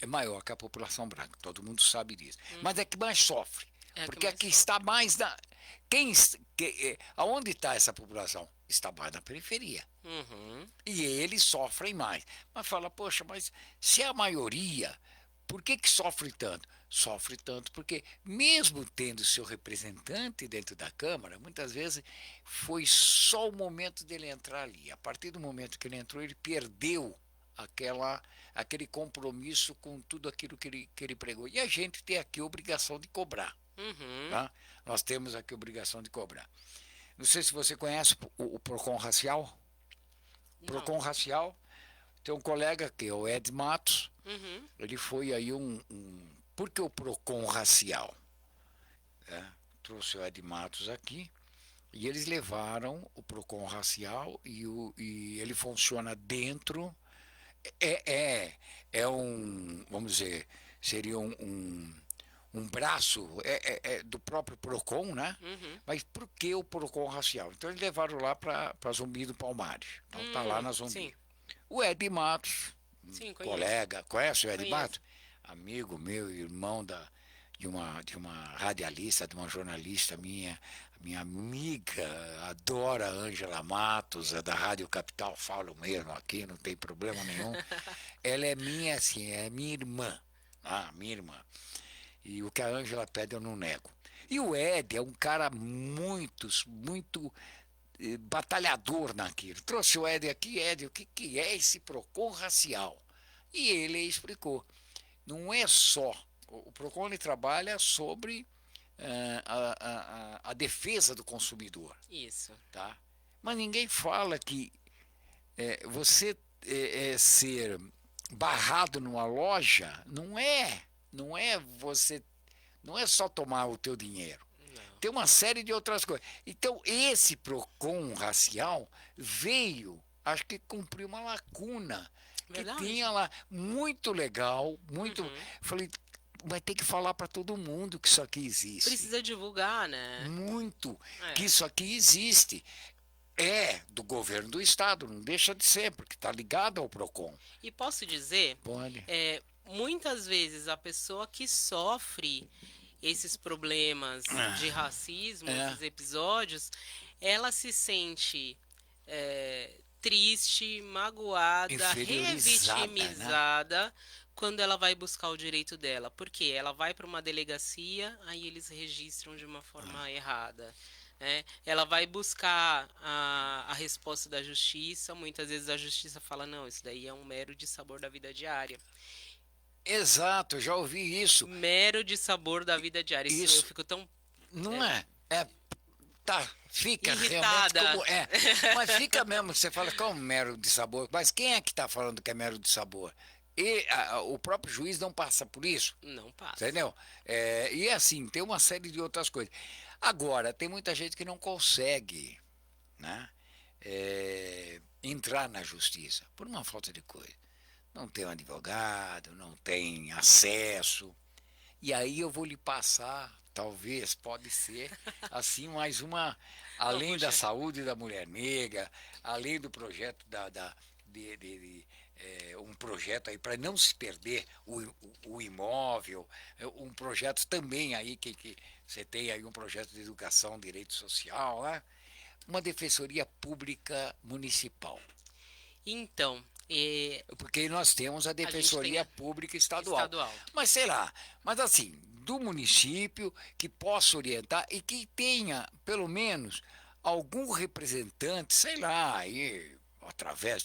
maior que a população branca, todo mundo sabe disso. Mas é que mais sofre, porque aqui está mais aonde está essa população? Está mais na periferia. E eles sofrem mais. Mas fala, poxa, mas se é a maioria, por que sofre tanto? Sofre tanto porque, mesmo tendo seu representante dentro da Câmara, muitas vezes foi só o momento dele entrar ali. A partir do momento que ele entrou, ele perdeu aquele compromisso com tudo aquilo que ele pregou. E a gente tem aqui a obrigação de cobrar. Tá? Nós temos aqui a obrigação de cobrar. Não sei se você conhece o PROCON racial. O PROCON racial tem um colega que é o Ed Matos. Ele foi aí por que o PROCON racial? Trouxe o Ed Matos aqui e eles levaram o PROCON racial e ele funciona dentro. Vamos dizer, seria um braço do próprio PROCON, né? Mas por que o PROCON racial? Então eles levaram lá para Zumbi do Palmares. Então está lá na Zumbi. Sim. O Ed Matos, colega, conhece o Ed Conheço. Matos? Amigo meu, irmão de uma radialista, de uma jornalista minha amiga, adora a Ângela Matos, é da Rádio Capital, falo mesmo aqui, não tem problema nenhum. Ela é minha, assim, é minha irmã. Minha irmã. E o que a Ângela pede eu não nego. E o Ed é um cara muito batalhador naquilo. Trouxe o Ed aqui, Ed, o que é esse PROCON racial? E ele explicou. Não é só. O PROCON ele trabalha sobre a defesa do consumidor. Isso. Tá? Mas ninguém fala que você ser barrado numa loja não é só tomar o teu dinheiro. Não. Tem uma série de outras coisas. Então, esse PROCON racial veio, acho que cumpriu uma lacuna Verdade. que tinha lá. Muito legal, muito. Falei, vai ter que falar para todo mundo que isso aqui existe. Precisa divulgar, né? Muito. Que isso aqui existe. É do governo do estado, não deixa de ser, porque está ligado ao PROCON. E posso dizer, Pode. muitas vezes a pessoa que sofre esses problemas de racismo, esses episódios, ela se sente triste, magoada, Inferiorizada, revitimizada quando ela vai buscar o direito dela. Porque ela vai para uma delegacia, aí eles registram de uma forma errada. Ela vai buscar a resposta da justiça, muitas vezes a justiça fala, não, isso daí é um mero dissabor da vida diária. Exato, eu já ouvi isso. Mero dissabor da vida diária. Isso. Eu fico tão... Não é? Tá, fica irritada. Realmente como mas fica mesmo, você fala que é um mero dissabor, mas quem é que está falando que é mero dissabor? E o próprio juiz não passa por isso? Não passa. Entendeu? E assim, tem uma série de outras coisas. Agora, tem muita gente que não consegue, né, entrar na justiça por uma falta de coisa. Não tem um advogado, não tem acesso. E aí eu vou lhe passar, talvez, pode ser, assim, mais uma, além da saúde da mulher negra, além do projeto um projeto aí para não se perder o imóvel, um projeto também aí que você tem aí um projeto de educação, direito social, né? Uma defensoria pública municipal. Então, porque nós temos a defensoria pública estadual. Mas sei lá, mas assim, do município que possa orientar e que tenha pelo menos algum representante, sei lá, aí através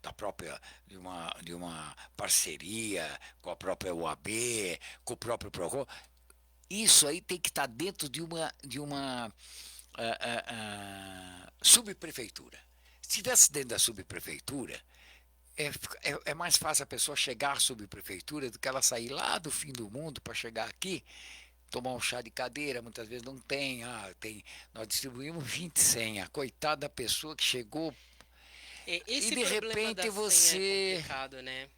da própria de uma parceria com a própria UAB, com o próprio PROCON. Isso aí tem que estar dentro de uma subprefeitura. Se estivesse dentro da subprefeitura, é mais fácil a pessoa chegar à subprefeitura do que ela sair lá do fim do mundo para chegar aqui, tomar um chá de cadeira, muitas vezes não tem. Nós distribuímos 20 senhas. Coitada da pessoa que chegou. Esse e de repente você. É complicado, né?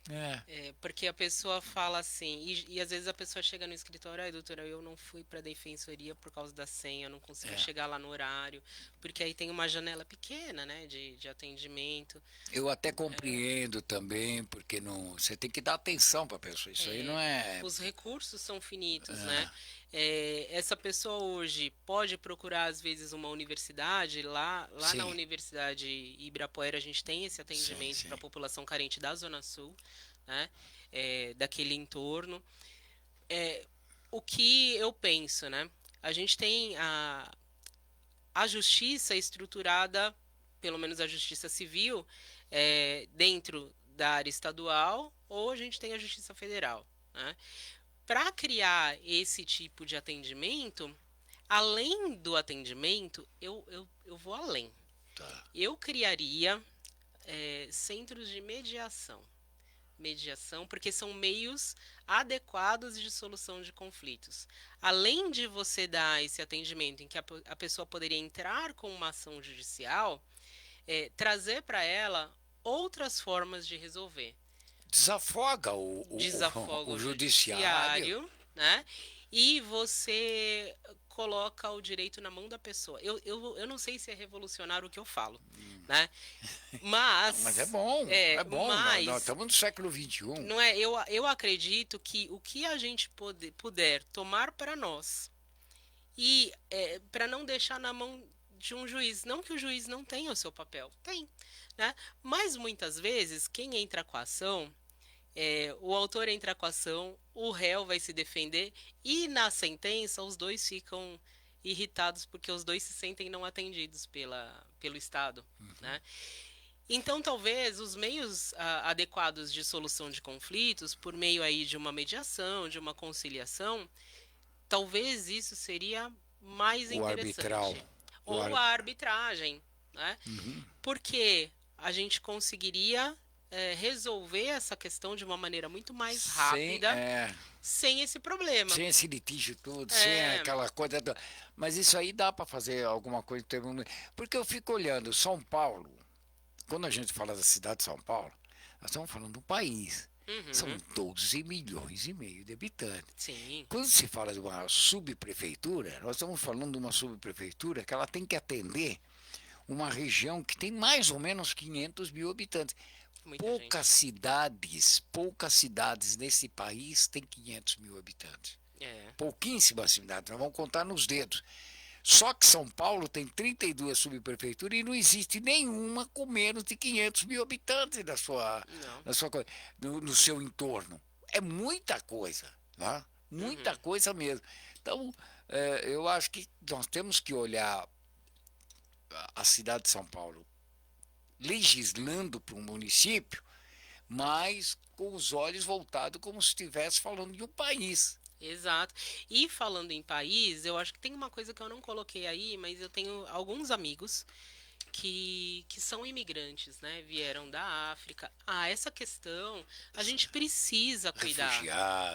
Porque a pessoa fala assim, e às vezes a pessoa chega no escritório, ai, doutora, eu não fui para a defensoria por causa da senha, eu não consegui chegar lá no horário, porque aí tem uma janela pequena, né, de atendimento. Eu até compreendo também, porque não, você tem que dar atenção para a pessoa, isso aí não é. Os recursos são finitos, né? Essa pessoa hoje pode procurar, às vezes, uma universidade. Lá na Universidade Ibirapuera, a gente tem esse atendimento para a população carente da Zona Sul, né? Daquele entorno. O que eu penso, né? A gente tem a justiça estruturada, pelo menos a justiça civil, dentro da área estadual, ou a gente tem a justiça federal, né? Para criar esse tipo de atendimento, além do atendimento, eu vou além. Eu criaria centros de mediação. Porque são meios adequados de solução de conflitos. Além de você dar esse atendimento em que a pessoa poderia entrar com uma ação judicial, trazer para ela outras formas de resolver. Desafoga o judiciário, né? E você coloca o direito na mão da pessoa. Eu não sei se é revolucionário o que eu falo, né? Mas é bom, mas, nós estamos no século XXI. Não é? Eu acredito que o que a gente puder tomar para nós e para não deixar na mão de um juiz, não que o juiz não tenha o seu papel, tem, né? Mas muitas vezes quem entra com a ação, o autor entra com a ação, o réu vai se defender e na sentença os dois ficam irritados porque os dois se sentem não atendidos pelo Estado, né? Então, talvez os meios adequados de solução de conflitos, por meio aí de uma mediação, de uma conciliação, talvez isso seria mais interessante. Ou a arbitragem, né? Porque a gente conseguiria resolver essa questão de uma maneira muito mais rápida, sem esse problema. Sem esse litígio todo, sem aquela coisa. Mas isso aí dá para fazer alguma coisa. Porque eu fico olhando, São Paulo, quando a gente fala da cidade de São Paulo, nós estamos falando do país. São 12 milhões e meio de habitantes. Sim. Quando se fala de uma subprefeitura, nós estamos falando de uma subprefeitura que ela tem que atender uma região que tem mais ou menos 500 mil habitantes. Poucas cidades nesse país têm 500 mil habitantes. Pouquíssimas cidades, nós vamos contar nos dedos. Só que São Paulo tem 32 subprefeituras e não existe nenhuma com menos de 500 mil habitantes no seu entorno. É muita coisa, tá? Muita coisa mesmo. Então, eu acho que nós temos que olhar a cidade de São Paulo legislando para um município, mas com os olhos voltados como se estivesse falando de um país. Exato. E falando em país, eu acho que tem uma coisa que eu não coloquei aí, mas eu tenho alguns amigos que são imigrantes, né? Vieram da África. Essa questão a gente precisa cuidar.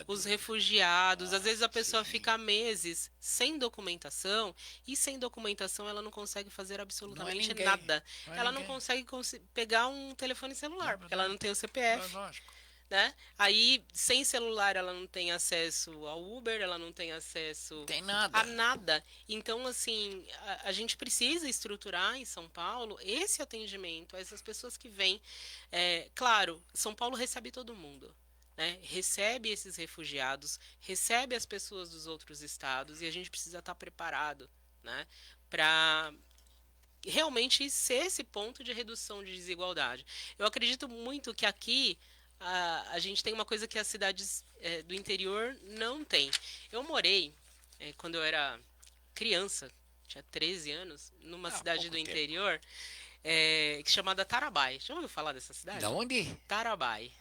Os refugiados. Às vezes a pessoa fica meses sem documentação e sem documentação ela não consegue fazer absolutamente nada. Ela não consegue pegar um telefone celular, porque ela não tem o CPF. Né? Aí, sem celular, ela não tem acesso ao Uber, ela não tem acesso a nada. Então, assim, a gente precisa estruturar em São Paulo esse atendimento a essas pessoas que vêm. Claro, São Paulo recebe todo mundo. Né? Recebe esses refugiados, recebe as pessoas dos outros estados e a gente precisa estar preparado, né? Para realmente ser esse ponto de redução de desigualdade. Eu acredito muito que aqui a gente tem uma coisa que as cidades do interior não têm. Eu morei, quando eu era criança, tinha 13 anos, numa cidade do interior, chamada Tarabai. Já ouviu falar dessa cidade? Da onde? Tarabai.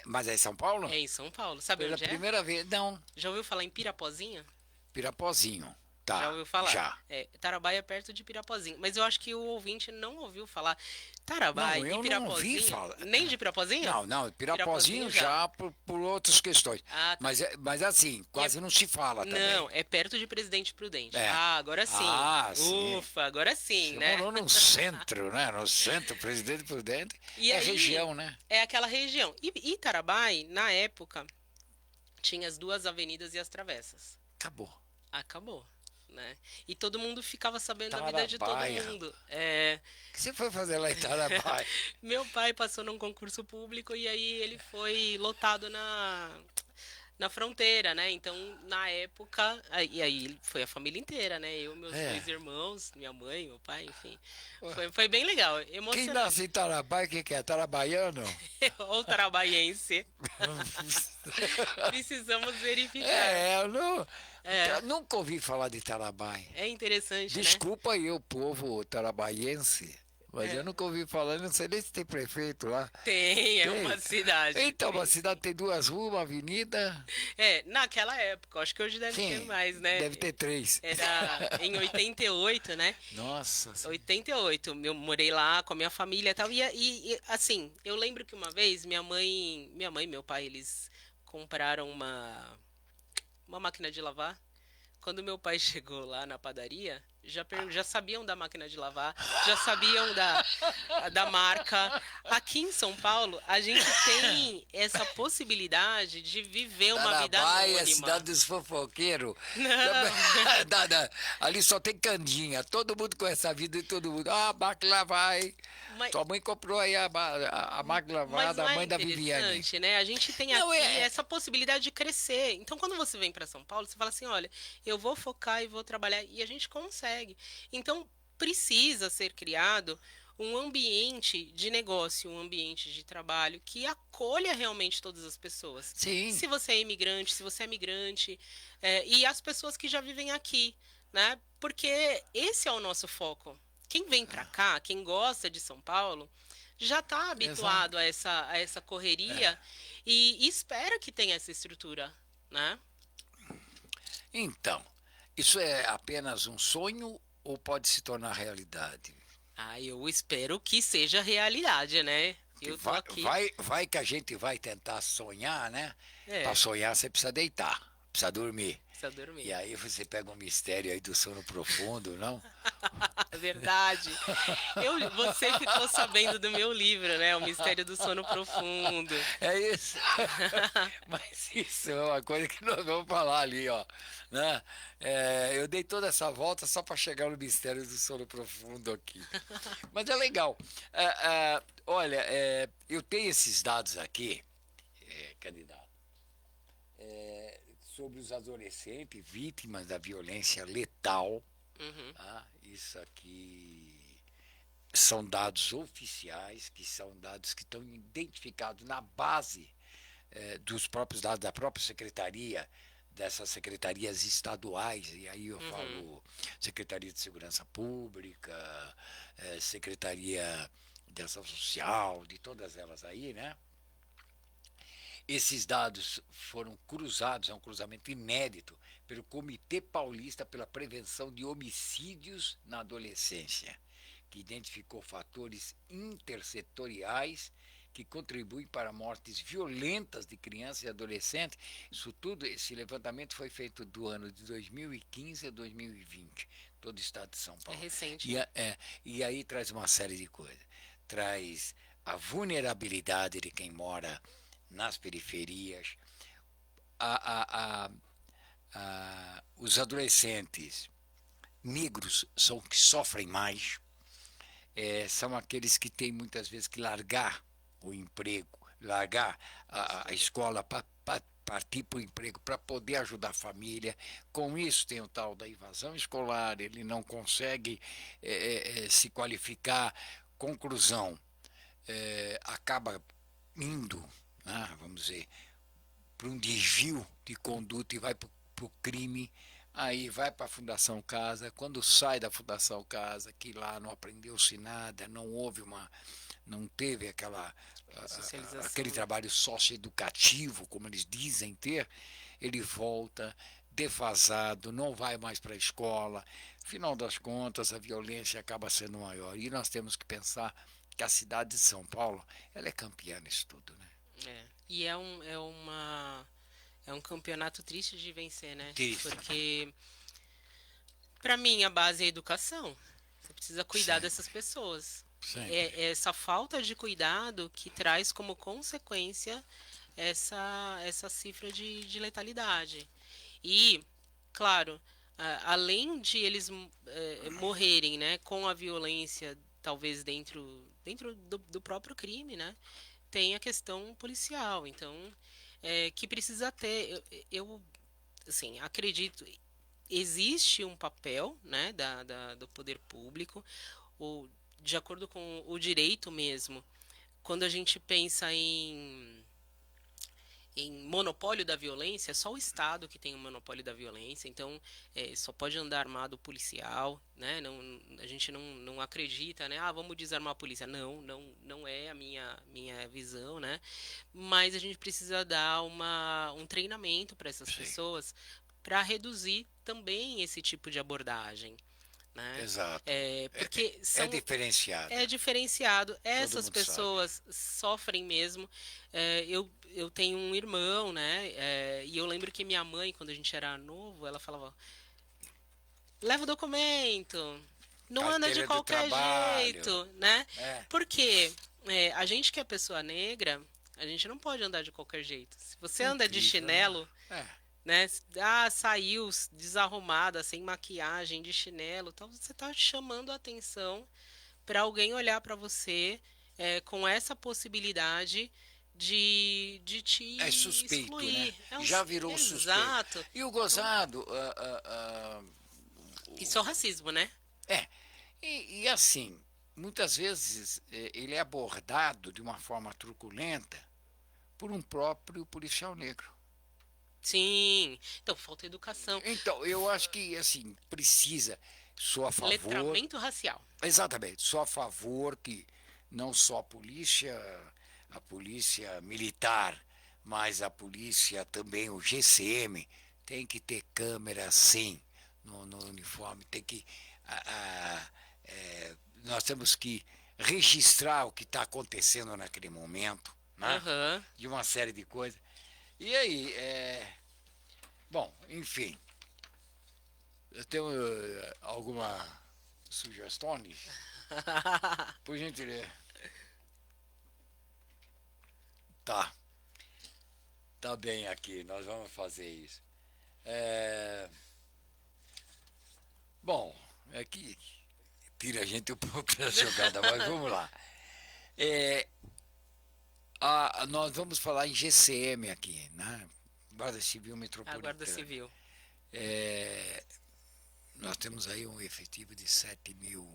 Mas é em São Paulo? É em São Paulo. Sabe Pela onde é? primeira vez, não. Já ouviu falar em Pirapozinho? Pirapozinho. Tá. Já ouviu falar? Já. Tarabai é perto de Pirapozinho. Mas eu acho que o ouvinte não ouviu falar. Tarabai e Pirapozinho. Não ouvi falar. Nem de Pirapozinho? Não, Pirapozinho já por outras questões. Tá. Mas assim, quase não se fala também. Não, é perto de Presidente Prudente. Agora sim. Sim. Ufa, agora sim, Você né? morou no centro, né? No centro, Presidente Prudente. E aí, região, né? É aquela região. E Tarabai, na época, tinha as duas avenidas e as travessas. Acabou. Né? E todo mundo ficava sabendo da vida de todo mundo. O que você foi fazer lá em Tarabai? Meu pai passou num concurso público e aí ele foi lotado na fronteira, né? Então, na época, e aí foi a família inteira, né? Eu, meus dois irmãos, minha mãe, meu pai, enfim. Foi bem legal, emocionante. Quem nasce em Tarabai, que é? Tarabaiano? Ou tarabaiense. Precisamos verificar. Eu nunca ouvi falar de Tarabai. É interessante, Desculpa aí o povo tarabaiense, mas eu nunca ouvi falar, não sei nem se tem prefeito lá. Tem, uma cidade. Então, uma cidade tem 2 ruas, uma avenida. Naquela época, acho que hoje deve ter mais, né? Deve ter 3. Era em 88, né? Nossa. 88, eu morei lá com a minha família e tal. E assim, eu lembro que uma vez minha mãe e meu pai, eles compraram uma máquina de lavar. Quando meu pai chegou lá na padaria, já sabiam da máquina de lavar, já sabiam da marca. Aqui em São Paulo, a gente tem essa possibilidade de viver uma vida anônima. É a cidade dos fofoqueiros. Ali só tem candinha. Todo mundo conhece a vida de todo mundo. Máquina de lavar. Tua mãe comprou aí a máquina de lavar da mãe da Viviane. Né? A gente tem aqui essa possibilidade de crescer. Então, quando você vem para São Paulo, você fala assim, olha, eu vou focar e vou trabalhar. E a gente consegue. Então, precisa ser criado um ambiente de negócio, um ambiente de trabalho que acolha realmente todas as pessoas. Sim. Se você é imigrante, se você é migrante, e as pessoas que já vivem aqui, né? Porque esse é o nosso foco. Quem vem para cá, quem gosta de São Paulo, já está habituado a essa correria e espera que tenha essa estrutura, né? Então, isso é apenas um sonho ou pode se tornar realidade? Eu espero que seja realidade, né? Eu tô aqui. Vai que a gente vai tentar sonhar, né? É. Para sonhar você precisa deitar, precisa dormir. Precisa dormir. E aí você pega um mistério aí do sono profundo, não? Verdade. Você ficou sabendo do meu livro, né? O Mistério do Sono Profundo. É isso. Mas isso é uma coisa que nós vamos falar ali, ó. Né? Eu dei toda essa volta só para chegar no mistério do sono profundo aqui. Mas é legal. Olha, eu tenho esses dados aqui, candidato, sobre os adolescentes vítimas da violência letal. Uhum. Tá? Isso aqui são dados oficiais, que são dados que estão identificados na base dos próprios dados da própria secretaria, dessas secretarias estaduais, e aí eu falo Secretaria de Segurança Pública, Secretaria de Ação Social, de todas elas aí, né? Esses dados foram cruzados, é um cruzamento inédito, pelo Comitê Paulista pela Prevenção de Homicídios na Adolescência, que identificou fatores intersetoriais que contribuem para mortes violentas de crianças e adolescentes. Isso tudo, esse levantamento foi feito do ano de 2015 a 2020, todo o estado de São Paulo. É recente. E aí traz uma série de coisas. Traz a vulnerabilidade de quem mora nas periferias, os adolescentes negros são os que sofrem mais, são aqueles que têm muitas vezes que largar o emprego, largar a escola para partir para o emprego, para poder ajudar a família. Com isso tem o tal da evasão escolar, ele não consegue se qualificar. Conclusão, acaba indo, né, vamos dizer, para um desvio de conduta e vai para o crime. Aí vai para a Fundação Casa. Quando sai da Fundação Casa, que lá não aprendeu-se nada, não teve aquele trabalho socioeducativo, como eles dizem ter, ele volta defasado, não vai mais para a escola. Final das contas, a violência acaba sendo maior. E nós temos que pensar que a cidade de São Paulo, ela é campeã nisso tudo, né? E é um campeonato triste de vencer, né? Triste. Porque, para mim, a base é a educação. Você precisa cuidar dessas pessoas. É essa falta de cuidado que traz como consequência essa cifra de letalidade. E, claro, além de eles morrerem, né, com a violência, talvez dentro do próprio crime, né, tem a questão policial. Então, que precisa ter, eu assim, acredito, existe um papel, né, do poder público, de acordo com o direito mesmo. Quando a gente pensa em monopólio da violência, é só o Estado que tem o monopólio da violência. Então, só pode andar armado policial, né? A gente não acredita, né? Vamos desarmar a polícia. Não é a minha visão, né? Mas a gente precisa dar um treinamento para essas pessoas para reduzir também esse tipo de abordagem. Né? Exato. Porque é diferenciado. É diferenciado. Essas pessoas sofrem mesmo. Eu tenho um irmão, né? E eu lembro que minha mãe, quando a gente era novo, ela falava: leva o documento, não anda de qualquer jeito, né? Porque a gente que é pessoa negra, a gente não pode andar de qualquer jeito. Se você anda de chinelo, né? Saiu desarrumada, sem maquiagem, de chinelo, então você está chamando a atenção para alguém olhar para você com essa possibilidade de te suspeito, excluir. Né? Já virou Exato. Suspeito. E o gozado... Isso é o racismo, né? E assim, muitas vezes ele é abordado de uma forma truculenta por um próprio policial negro. Sim, então falta educação. Então, eu acho que, assim, sou a favor... Letramento racial. Exatamente, sou a favor que não só a polícia militar, mas a polícia também, o GCM, tem que ter câmera, sim, no uniforme, tem que... nós temos que registrar o que está acontecendo naquele momento, né? De uma série de coisas. E aí, bom, enfim, eu tenho alguma sugestão? Por gentileza. Tá bem aqui, nós vamos fazer isso. Bom, que tira a gente um pouco da jogada, mas vamos lá. Nós vamos falar em GCM aqui, né? Guarda Civil Metropolitana. A Guarda Civil. Nós temos aí um efetivo de 7.000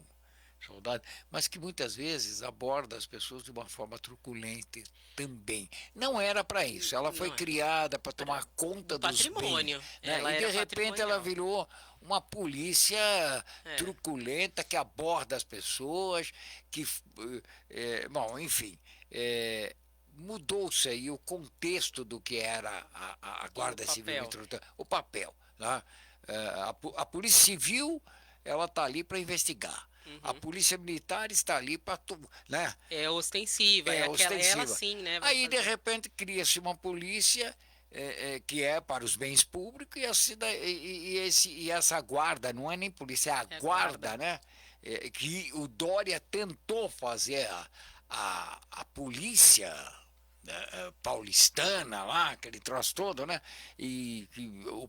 soldados, mas que muitas vezes aborda as pessoas de uma forma truculenta também. Não era para isso, ela foi criada para tomar conta dos patrimônio. Bens, né? E de repente ela virou uma polícia truculenta que aborda as pessoas, bom, enfim... mudou-se aí o contexto do que era a Guarda Civil Metropolitana, o papel. Né? A Polícia Civil, ela está ali para investigar. A polícia militar está ali para né? É ostensiva, é aquela, ostensiva. ela sim, né? Aí, de repente, cria-se uma polícia que é para os bens públicos e essa guarda, não é nem polícia, é a guarda, né? Que o Dória tentou fazer a polícia paulistana lá, aquele troço todo, né? E a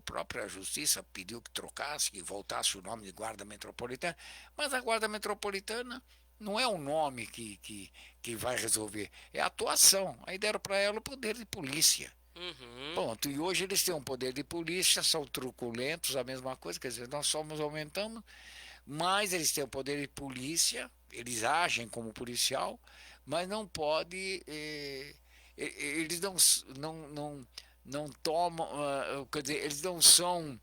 própria justiça pediu que trocasse, que voltasse o nome de Guarda Metropolitana, mas a Guarda Metropolitana não é o nome que vai resolver, é a atuação. Aí deram para ela o poder de polícia. Ponto. E hoje eles têm um poder de polícia, são truculentos, a mesma coisa, quer dizer, nós somos aumentando, mas eles têm o poder de polícia, eles agem como policial, mas não pode, eles não tomam, quer dizer, eles não são,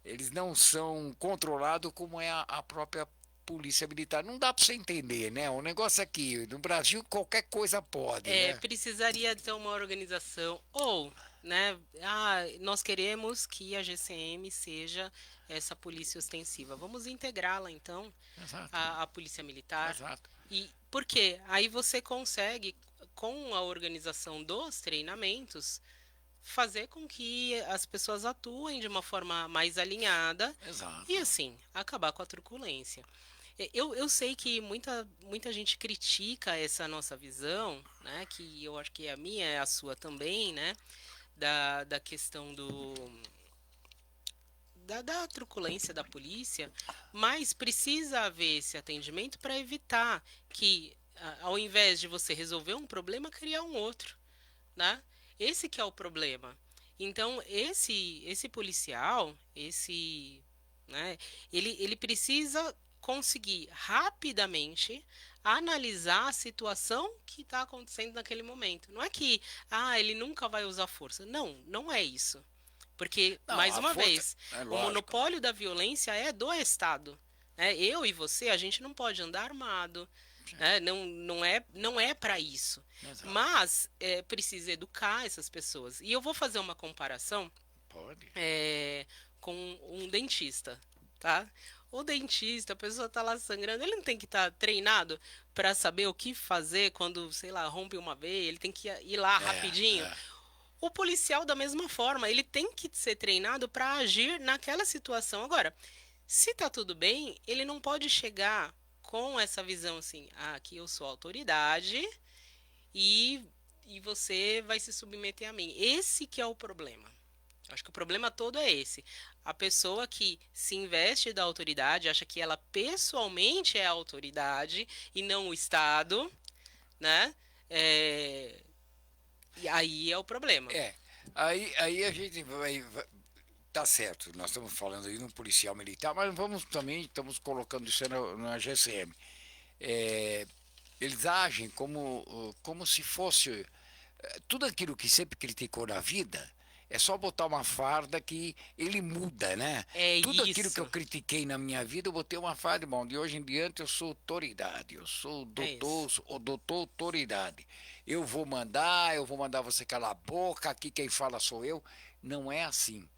eles não são controlados como é a própria polícia militar. Não dá para você entender, né? O negócio aqui, no Brasil, qualquer coisa pode, né? Precisaria ter uma organização, ou, né, nós queremos que a GCM seja essa polícia ostensiva. Vamos integrá-la, então, à polícia militar. Exato. E por quê? Aí você consegue, com a organização dos treinamentos, fazer com que as pessoas atuem de uma forma mais alinhada. Exato. E, assim, acabar com a truculência. Eu sei que muita gente critica essa nossa visão, né, que eu acho que é a minha, é a sua também, né, da questão da truculência da polícia, mas precisa haver esse atendimento para evitar que, ao invés de você resolver um problema, criar um outro, né? Esse que é o problema. Então, esse policial, né, ele precisa conseguir rapidamente analisar a situação que está acontecendo naquele momento. Não é que ele nunca vai usar força. Não é isso. Porque, mais uma vez, o monopólio da violência é do Estado. Né? Eu e você, a gente não pode andar armado. Né? Não é para isso. Exato. Mas precisa educar essas pessoas. E eu vou fazer uma comparação com um dentista. Tá? O dentista, a pessoa está lá sangrando, ele não tem que estar treinado para saber o que fazer quando, sei lá, rompe uma veia, ele tem que ir lá rapidinho. O policial, da mesma forma, ele tem que ser treinado para agir naquela situação. Agora, se tá tudo bem, ele não pode chegar com essa visão assim, aqui eu sou autoridade e você vai se submeter a mim. Esse que é o problema. Acho que o problema todo é esse. A pessoa que se investe da autoridade, acha que ela pessoalmente é a autoridade e não o Estado, né? E aí é o problema. Aí a gente vai. Tá certo, nós estamos falando aí de um policial militar, mas estamos colocando isso na GCM. Eles agem como se fosse tudo aquilo que sempre criticou na vida. É só botar uma farda que ele muda, né? Tudo aquilo que eu critiquei na minha vida, eu botei uma farda. Bom, de hoje em diante eu sou autoridade, eu sou doutor autoridade. Eu vou mandar você calar a boca, aqui quem fala sou eu. Não é assim.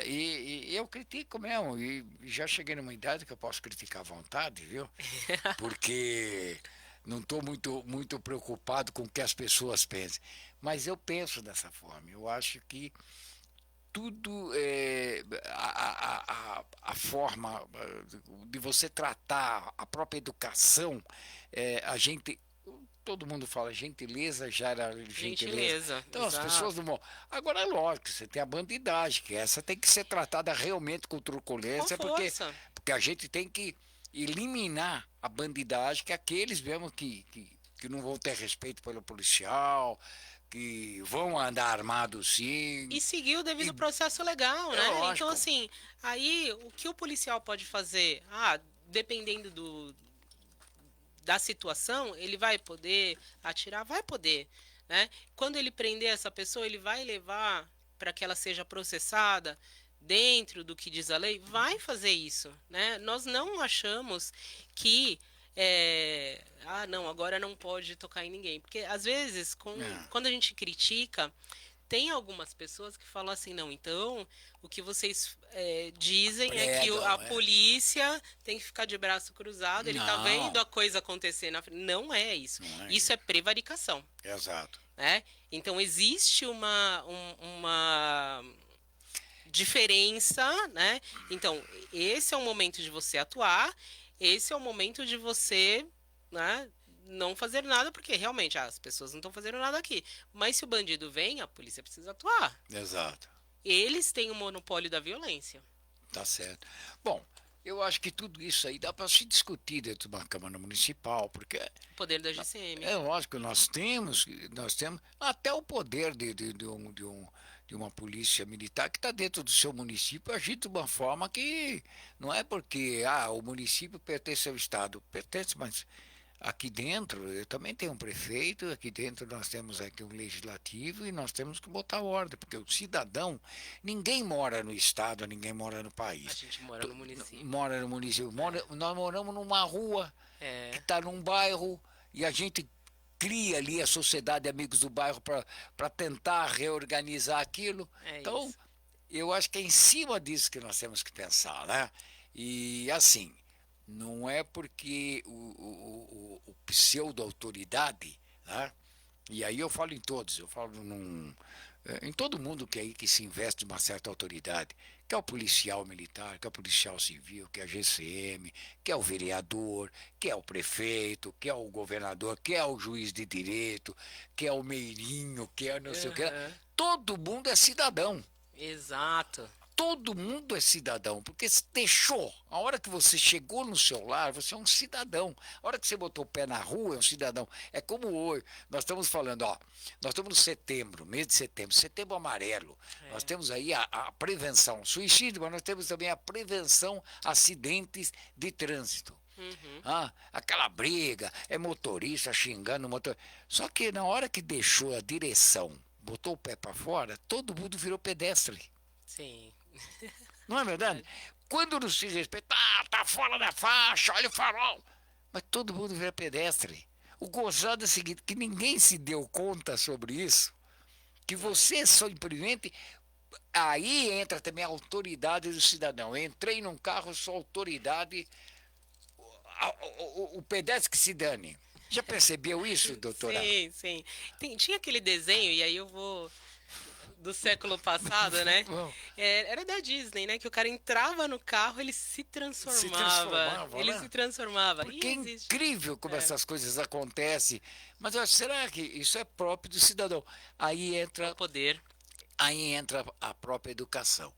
E eu critico mesmo, e já cheguei numa idade que eu posso criticar à vontade, viu? Porque não estou muito preocupado com o que as pessoas pensam. Mas eu penso dessa forma. Eu acho que tudo, a forma de você tratar a própria educação, todo mundo fala gentileza, já era gentileza. Então exato. As pessoas não vão. Agora é lógico, você tem a bandidagem, que essa tem que ser tratada realmente com truculência, porque a gente tem que eliminar a bandidagem, que é aqueles mesmo que não vão ter respeito pelo policial, que vão andar armados sim. E seguir o devido processo legal, né? Lógico. Então, assim, aí o que o policial pode fazer? Dependendo da situação, ele vai poder atirar? Vai poder, né? Quando ele prender essa pessoa, ele vai levar para que ela seja processada dentro do que diz a lei? Vai fazer isso, né? Nós não achamos que não, agora não pode tocar em ninguém. Porque, às vezes, quando a gente critica, tem algumas pessoas que falam assim, não, então o que vocês dizem é que Pregam, a polícia tem que ficar de braço cruzado, ele tá Não. vendo a coisa acontecer na frente. Não é isso. Não é Isso é prevaricação, Exato. né? Então existe uma diferença, né? Então, esse é o momento de você atuar, esse é o momento de você, né, não fazer nada, porque realmente as pessoas não estão fazendo nada aqui. Mas se o bandido vem, a polícia precisa atuar. Exato. Eles têm o monopólio da violência. Tá certo. Bom, eu acho que tudo isso aí dá para se discutir dentro de uma Câmara Municipal, porque O poder da GCM. é lógico que nós temos até o poder de uma polícia militar que está dentro do seu município, agir de uma forma que não é porque o município pertence ao Estado, pertence, mas aqui dentro eu também tenho um prefeito, aqui dentro nós temos aqui um legislativo e nós temos que botar ordem, porque o cidadão, ninguém mora no Estado, ninguém mora no A país. gente mora no município. Mora no município. Nós moramos numa rua que É. está num bairro e a gente cria ali a sociedade de amigos do bairro para tentar reorganizar aquilo. É Então, isso. eu acho que é em cima disso que nós temos que pensar, né? E assim, não é porque o pseudo-autoridade, né? E aí eu falo em todos, eu falo em todo mundo que se investe uma certa autoridade, que é o policial militar, que é o policial civil, que é a GCM, que é o vereador, que é o prefeito, que é o governador, que é o juiz de direito, que é o meirinho, que é não sei o que. Aham. Todo mundo é cidadão. Exato. Todo mundo é cidadão, porque se deixou. A hora que você chegou no seu lar, você é um cidadão. A hora que você botou o pé na rua, é um cidadão. É como hoje, nós estamos falando, nós estamos no setembro, mês de setembro, setembro amarelo. Nós temos aí a prevenção suicídio, mas nós temos também a prevenção acidentes de trânsito. Aquela briga, é motorista xingando o motor. Só que na hora que deixou a direção, botou o pé para fora, todo mundo virou pedestre. Sim. Não é verdade? Quando não se respeita, tá fora da faixa, olha o farol. Mas todo mundo vira pedestre. O gozado é o seguinte, que ninguém se deu conta sobre isso, que você simplesmente... Aí entra também a autoridade do cidadão. Eu entrei num carro, sou autoridade, o pedestre que se dane. Já percebeu isso, doutora? Sim, sim. Tinha aquele desenho, e aí eu vou... do século passado, né? Era da Disney, né? Que o cara entrava no carro, ele se transformava. Ele né? se transformava. Porque é existe. incrível como essas coisas acontecem. Mas eu acho, será que isso é próprio do cidadão? Aí entra Poder. a própria educação.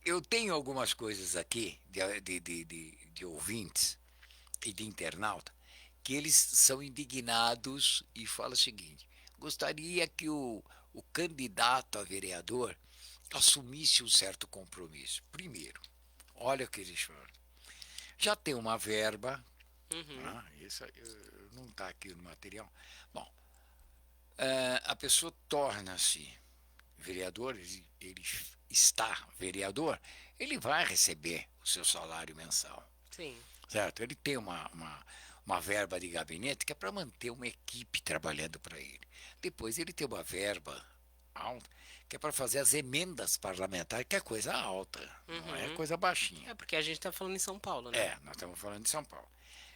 Eu tenho algumas coisas aqui de ouvintes e de internauta que eles são indignados e falam o seguinte: gostaria que o candidato a vereador assumisse um certo compromisso. Primeiro, olha o que eles falam. Já tem uma verba, isso não está aqui no material. Bom, a pessoa torna-se vereador, ele está vereador, ele vai receber o seu salário mensal. Sim. Certo? Ele tem uma verba de gabinete que é para manter uma equipe trabalhando para ele. Depois ele tem uma verba alta que é para fazer as emendas parlamentares, que é coisa alta, não é coisa baixinha. É porque a gente está falando em São Paulo, né? Nós estamos falando de São Paulo.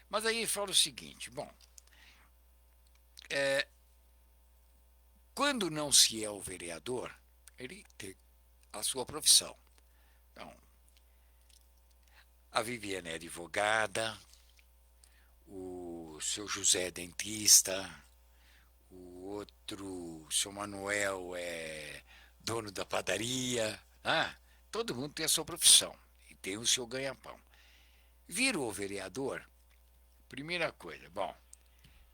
Mas aí fala o seguinte, bom, quando não se é o vereador, ele tem a sua profissão. Então, a Viviane é advogada, o seu José é dentista, o outro, o seu Manuel é dono da padaria. Todo mundo tem a sua profissão e tem o seu ganha-pão. Virou vereador, primeira coisa, bom,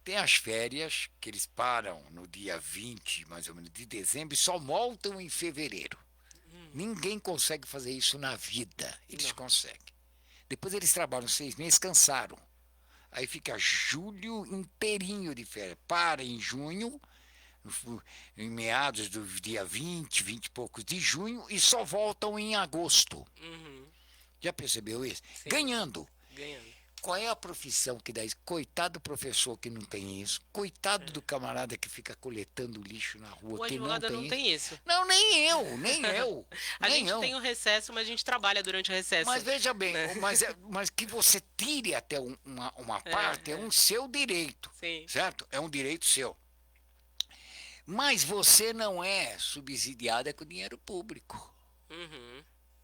tem as férias que eles param no dia 20, mais ou menos, de dezembro e só voltam em fevereiro. Ninguém consegue fazer isso na vida, eles conseguem. Depois eles trabalham 6 meses, cansaram. Aí fica julho inteirinho de férias. Para em junho, em meados do dia 20 e poucos de junho, e só voltam em agosto. Já percebeu isso? Sim. Ganhando. qual é a profissão que dá isso? Coitado do professor que não tem isso. Coitado do camarada que fica coletando lixo na rua, O que advogado não não tem isso. tem isso. Não, nem eu, nem eu. A nem gente eu. tem o recesso, mas a gente trabalha durante o recesso. Mas veja bem, mas que você tire até uma parte é um seu direito, Sim. certo? É um direito seu. Mas você não é subsidiada com dinheiro público, Uhum.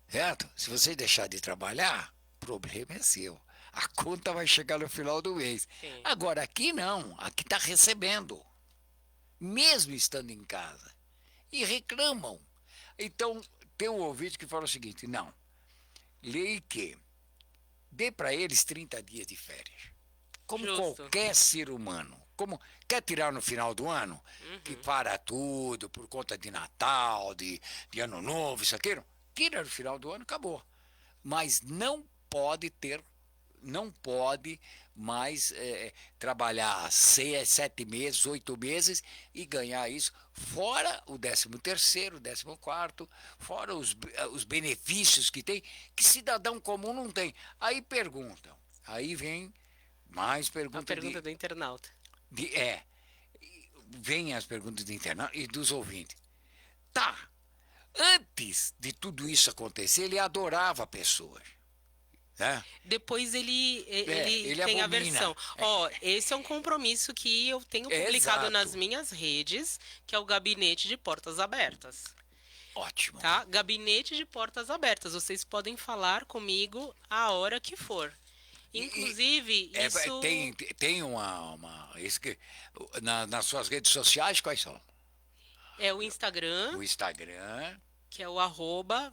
certo? Se você deixar de trabalhar, o problema é seu. A conta vai chegar no final do mês. Sim. Agora, aqui não, aqui está recebendo, mesmo estando em casa. E reclamam. Então, tem um ouvinte que fala o seguinte, não, lei que dê para eles 30 dias de férias. Como Justo. qualquer ser humano. Como quer tirar no final do ano, que para tudo, por conta de Natal, de Ano Novo, isso aquilo, tira no final do ano, acabou. Mas não pode mais trabalhar 6, 7 meses, 8 meses e ganhar isso, fora o 13º, 14º, fora os benefícios que tem, que cidadão comum não tem. Aí perguntam, aí vem mais A perguntas pergunta do internauta. vem as perguntas do internauta e dos ouvintes. Tá, antes de tudo isso acontecer, ele adorava pessoas. Né? Depois ele abomina. tem a versão. Esse é um compromisso que eu tenho publicado Exato. nas minhas redes, que é o Gabinete de Portas Abertas. Ótimo. Tá? Gabinete de Portas Abertas. Vocês podem falar comigo a hora que for. Inclusive, isso... Tem isso que, nas suas redes sociais, quais são? É o Instagram, O Instagram, que é o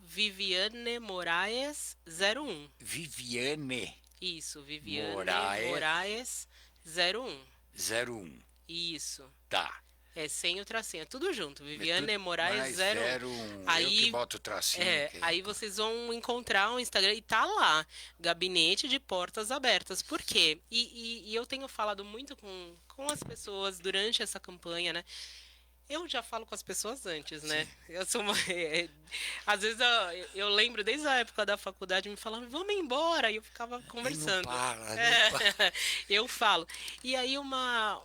@VivianeMoraes01. Viviane Isso, Viviane Moraes. Moraes 01. 01. Isso. Tá. É sem o tracinho, é tudo junto. Viviane Moraes 01. Eu que boto o tracinho. Aí vocês vão encontrar o Instagram e tá lá, Gabinete de Portas Abertas. Por quê? E eu tenho falado muito com as pessoas durante essa campanha, né? Eu já falo com as pessoas antes, né? Eu sou às vezes eu lembro desde a época da faculdade me falando, vamos embora, e eu ficava conversando. Não para. Eu falo. E aí uma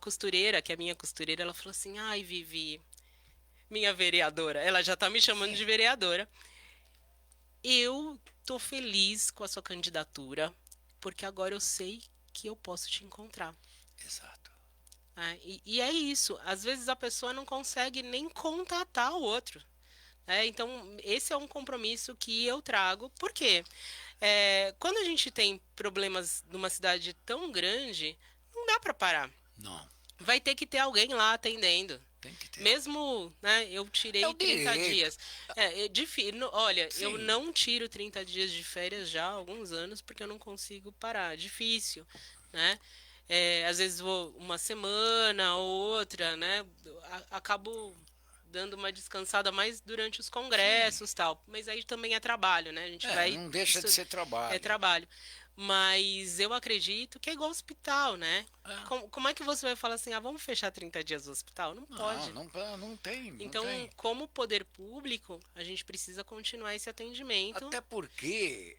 costureira, que é a minha costureira, ela falou assim, ai, Vivi, minha vereadora, ela já tá me chamando de vereadora. Eu tô feliz com a sua candidatura, porque agora eu sei que eu posso te encontrar. Exato. E é isso. Às vezes a pessoa não consegue nem contatar o outro. Então, esse é um compromisso que eu trago. Por quê? Quando a gente tem problemas numa cidade tão grande, não dá para parar. Não. Vai ter que ter alguém lá atendendo. Tem que ter. Mesmo, né, eu tirei 30 dias. Olha, Sim. eu não tiro 30 dias de férias já há alguns anos porque eu não consigo parar. É difícil, né? Às vezes vou uma semana ou outra, né? Acabo dando uma descansada mais durante os congressos e tal. Mas aí também é trabalho, né? A gente vai... Não deixa de ser trabalho. É trabalho. Mas eu acredito que é igual hospital, né? Como é que você vai falar assim, vamos fechar 30 dias do hospital? Não pode. Não tem. Então, não tem. como poder público, a gente precisa continuar esse atendimento. Até porque,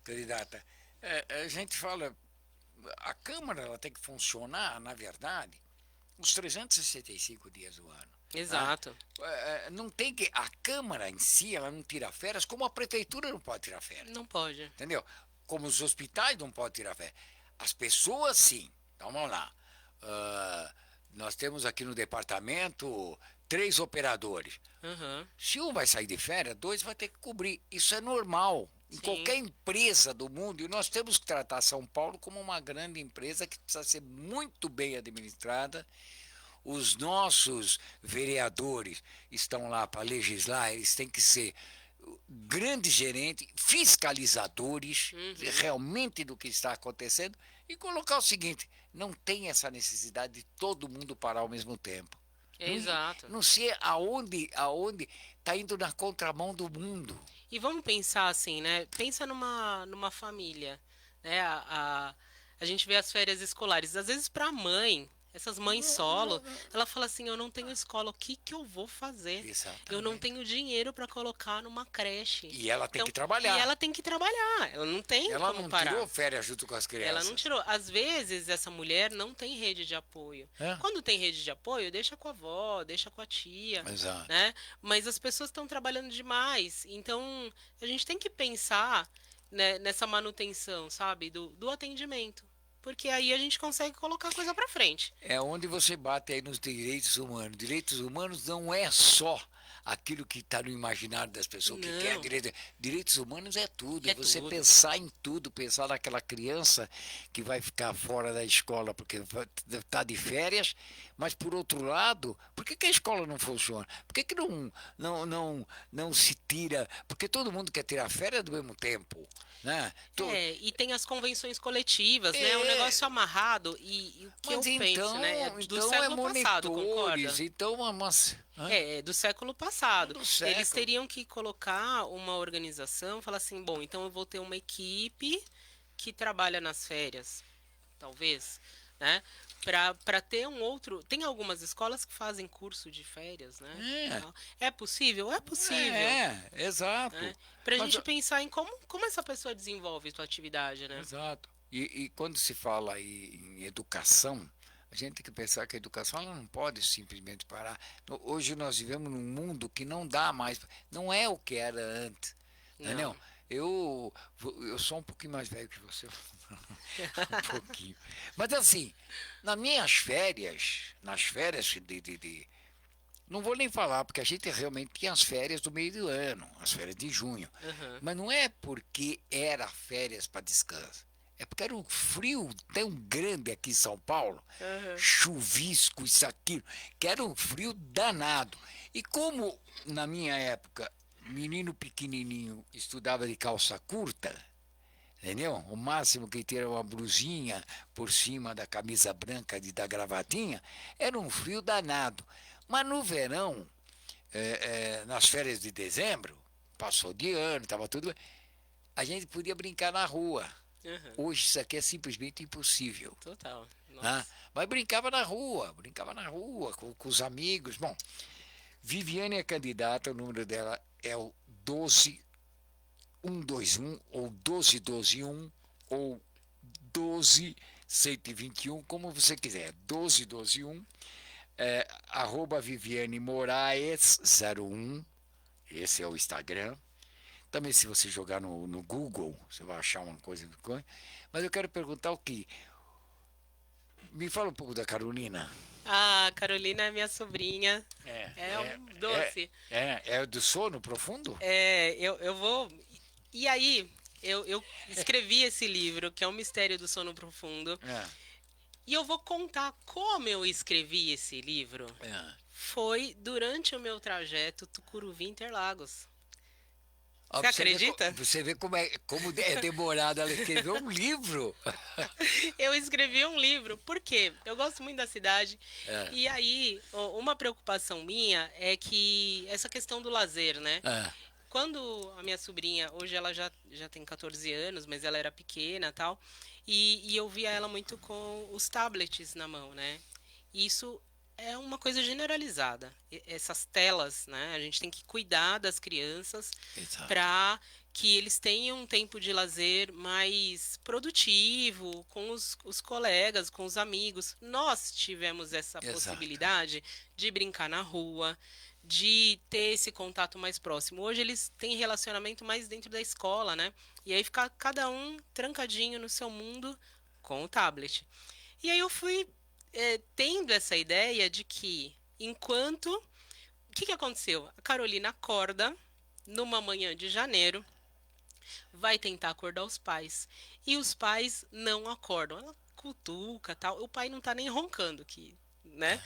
candidata, a gente fala, a Câmara ela tem que funcionar, na verdade, os 365 dias do ano. Exato. Não tem que. A Câmara em si, ela não tira férias, como a Prefeitura não pode tirar férias. Não pode. Entendeu? Como os hospitais não podem tirar férias. As pessoas, sim. Então, vamos lá. Nós temos aqui no departamento 3 operadores. Uhum. Se um vai sair de férias, 2 vai ter que cobrir. Isso é normal. Em Sim. qualquer empresa do mundo, e nós temos que tratar São Paulo como uma grande empresa que precisa ser muito bem administrada. Os nossos vereadores estão lá para legislar, eles têm que ser grandes gerentes, fiscalizadores realmente do que está acontecendo e colocar o seguinte, não tem essa necessidade de todo mundo parar ao mesmo tempo. Exato. Não sei aonde está indo na contramão do mundo. E vamos pensar assim, né? Pensa numa família, né? A gente vê as férias escolares. Às vezes, para a mãe, essas mães solo, ela fala assim, eu não tenho escola, o que que eu vou fazer? Exatamente. Eu não tenho dinheiro para colocar numa creche. E ela tem Então, que trabalhar. E ela tem que trabalhar, ela não tem Ela como não parar. tirou férias junto com as crianças. Ela não tirou. Às vezes, essa mulher não tem rede de apoio. É? Quando tem rede de apoio, deixa com a avó, deixa com a tia, Exato. né? Mas as pessoas estão trabalhando demais. Então, a gente tem que pensar, né, nessa manutenção, sabe? Do atendimento. Porque aí a gente consegue colocar a coisa pra frente. É onde você bate aí nos direitos humanos. Direitos humanos não é só aquilo que está no imaginário das pessoas que Não. quer direito. Direitos humanos é tudo. É É você tudo. pensar em tudo, pensar naquela criança que vai ficar fora da escola porque está de férias, mas por outro lado, por que a escola não funciona? Por que não se tira? Porque todo mundo quer tirar férias do mesmo tempo. Né? E tem as convenções coletivas, né? Um É. negócio amarrado. E o que Mas eu penso, né? É do então século passado, concorda? monitores, então É do século passado. Do século. Eles teriam que colocar uma organização, falar assim, bom, então eu vou ter uma equipe que trabalha nas férias, talvez, né? Para ter um outro. Tem algumas escolas que fazem curso de férias, né? É possível? É possível. Exato. Né? Pra Mas gente pensar em como essa pessoa desenvolve sua atividade, né? Exato. E quando se fala em educação, a gente tem que pensar que a educação ela não pode simplesmente parar. Hoje nós vivemos num mundo que não dá mais, não é o que era antes. Entendeu? Eu sou um pouquinho mais velho que você. Um pouquinho. Mas assim, nas férias não vou nem falar, porque a gente realmente tinha as férias do meio do ano, as férias de junho. Uhum. Mas não é porque era férias para descanso. É porque era um frio tão grande aqui em São Paulo, chuvisco, isso, aquilo, que era um frio danado. E como na minha época, menino pequenininho estudava de calça curta, entendeu? O máximo que tinha era uma blusinha por cima da camisa branca da gravatinha, era um frio danado. Mas no verão, nas férias de dezembro, passou de ano, estava tudo bem, a gente podia brincar na rua. Uhum. Hoje isso aqui é simplesmente impossível. Total. Né? Nossa. Mas brincava na rua com os amigos. Bom, Viviane é candidata, o número dela é o 12121 ou 12121 ou 12121, como você quiser. 12121, arroba Viviane Moraes 01, esse é o Instagram. Também se você jogar no Google, você vai achar uma coisa. Mas eu quero perguntar o que? Me fala um pouco da Carolina. Ah, Carolina é minha sobrinha. É um doce. É do sono profundo? Eu vou. E aí, eu escrevi esse livro, que é O Mistério do Sono Profundo. E eu vou contar como eu escrevi esse livro. Foi durante o meu trajeto Tucuruvi-Interlagos. Você acredita? Você vê como é demorado ela escrever um livro. Eu escrevi um livro, porque eu gosto muito da cidade. E aí, uma preocupação minha é que essa questão do lazer, né? Quando a minha sobrinha, hoje ela já tem 14 anos, mas ela era pequena e tal, e eu via ela muito com os tablets na mão, né? E isso é uma coisa generalizada. Essas telas, né? A gente tem que cuidar das crianças para que eles tenham um tempo de lazer mais produtivo, com os colegas, com os amigos. Nós tivemos essa possibilidade de brincar na rua, de ter esse contato mais próximo. Hoje eles têm relacionamento mais dentro da escola, né? E aí fica cada um trancadinho no seu mundo com o tablet. E aí eu fui tendo essa ideia de que enquanto... O que aconteceu? A Carolina acorda numa manhã de janeiro, vai tentar acordar os pais. E os pais não acordam. Ela cutuca, tal. O pai não tá nem roncando, né?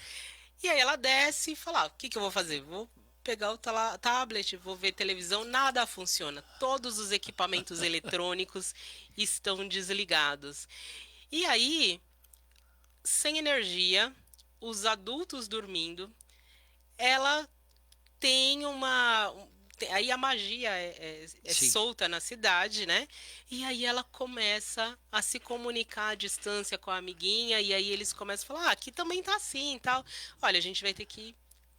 E aí ela desce e fala, o que eu vou fazer? Vou pegar o tablet, vou ver televisão, nada funciona. Todos os equipamentos eletrônicos estão desligados. E aí, sem energia, os adultos dormindo, ela tem aí a magia é solta na cidade, né? E aí ela começa a se comunicar à distância com a amiguinha, e aí eles começam a falar, aqui também tá assim e tal. Olha, a gente vai ter que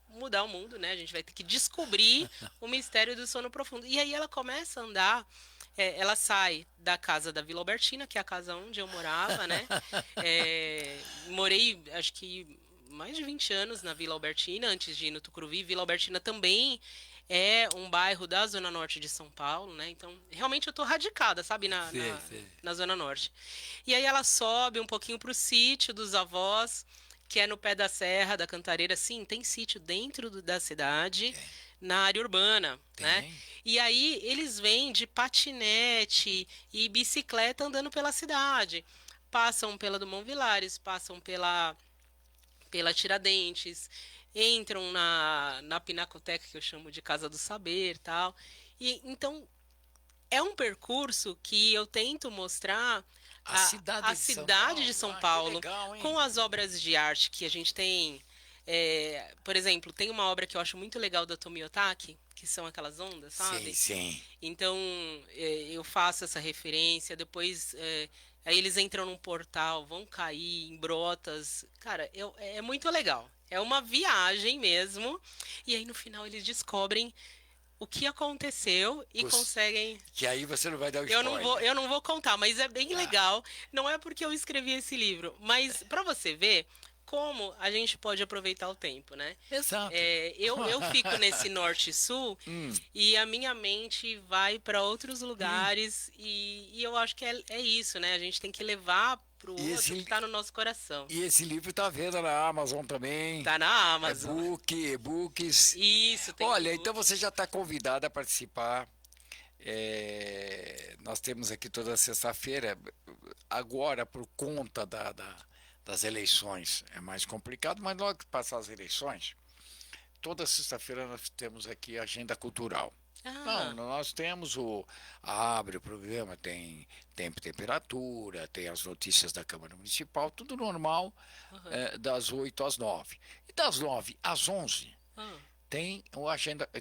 mudar o mundo, né? A gente vai ter que descobrir o mistério do sono profundo. E aí ela começa a andar, ela sai da casa da Vila Albertina, que é a casa onde eu morava, né? Morei, acho que mais de 20 anos na Vila Albertina, antes de ir no Tucuruvi. Vila Albertina também é um bairro da Zona Norte de São Paulo, né? Então, realmente eu tô radicada, sabe, na Zona Norte. E aí ela sobe um pouquinho pro sítio dos avós, que é no pé da Serra da Cantareira. Sim, tem sítio dentro da cidade, na área urbana, né? E aí eles vêm de patinete e bicicleta andando pela cidade. Passam pela Dumont Vilares, passam pela Tiradentes, entram na Pinacoteca, que eu chamo de Casa do Saber, tal. E então é um percurso que eu tento mostrar A cidade de São Paulo, legal, com as obras de arte que a gente tem. Por exemplo, tem uma obra que eu acho muito legal da Tomi Otaki, que são aquelas ondas, sabe? Sim. Então, eu faço essa referência, depois aí eles entram num portal, vão cair em brotas. Cara, é muito legal. É uma viagem mesmo. E aí, no final, eles descobrem o que aconteceu e conseguem... Que aí você não vai dar o spoiler. Eu não vou contar, mas é bem legal. Não é porque eu escrevi esse livro, mas para você ver como a gente pode aproveitar o tempo, né? Exato. Eu fico nesse norte e sul e a minha mente vai para outros lugares e eu acho que é isso, né? A gente tem que levar pro outro que tá no nosso coração. E esse livro tá à venda na Amazon também. Tá na Amazon. E-books. Isso, tem Olha, então você já está convidada a participar. Nós temos aqui toda sexta-feira, agora por conta das eleições é mais complicado, mas logo que passar as eleições, toda sexta-feira nós temos aqui a agenda cultural. Não, nós temos abre o programa, tem tempo e temperatura, tem as notícias da Câmara Municipal, tudo normal, das 8 às 9. E das 9 às 11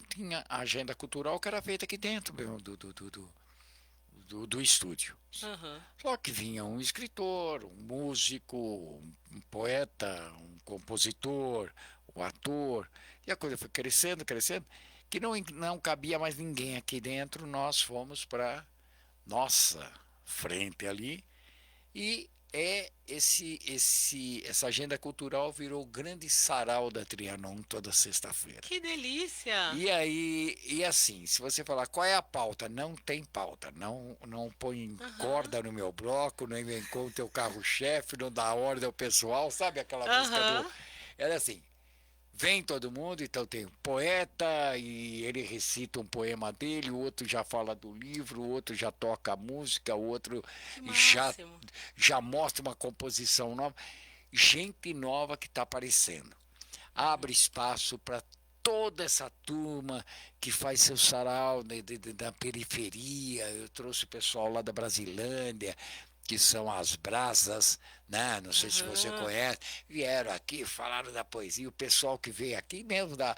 tinha a agenda cultural que era feita aqui dentro mesmo do estúdio. Só que vinha um escritor, um músico, um poeta, um compositor, um ator, e a coisa foi crescendo, que não cabia mais ninguém aqui dentro. Nós fomos para nossa frente ali, e essa agenda cultural virou o grande sarau da Trianon toda sexta-feira. Que delícia! E aí, assim, se você falar qual é a pauta, não tem pauta, não põe corda no meu bloco, não inventou o teu carro-chefe, não dá ordem ao pessoal, sabe aquela música Era assim, vem todo mundo, então tem um poeta e ele recita um poema dele, o outro já fala do livro, o outro já toca a música, o outro já mostra uma composição nova. Gente nova que está aparecendo. Abre espaço para toda essa turma que faz seu sarau da periferia. Eu trouxe o pessoal lá da Brasilândia, que são as brasas, né? Não sei se você conhece, vieram aqui, falaram da poesia, o pessoal que veio aqui mesmo da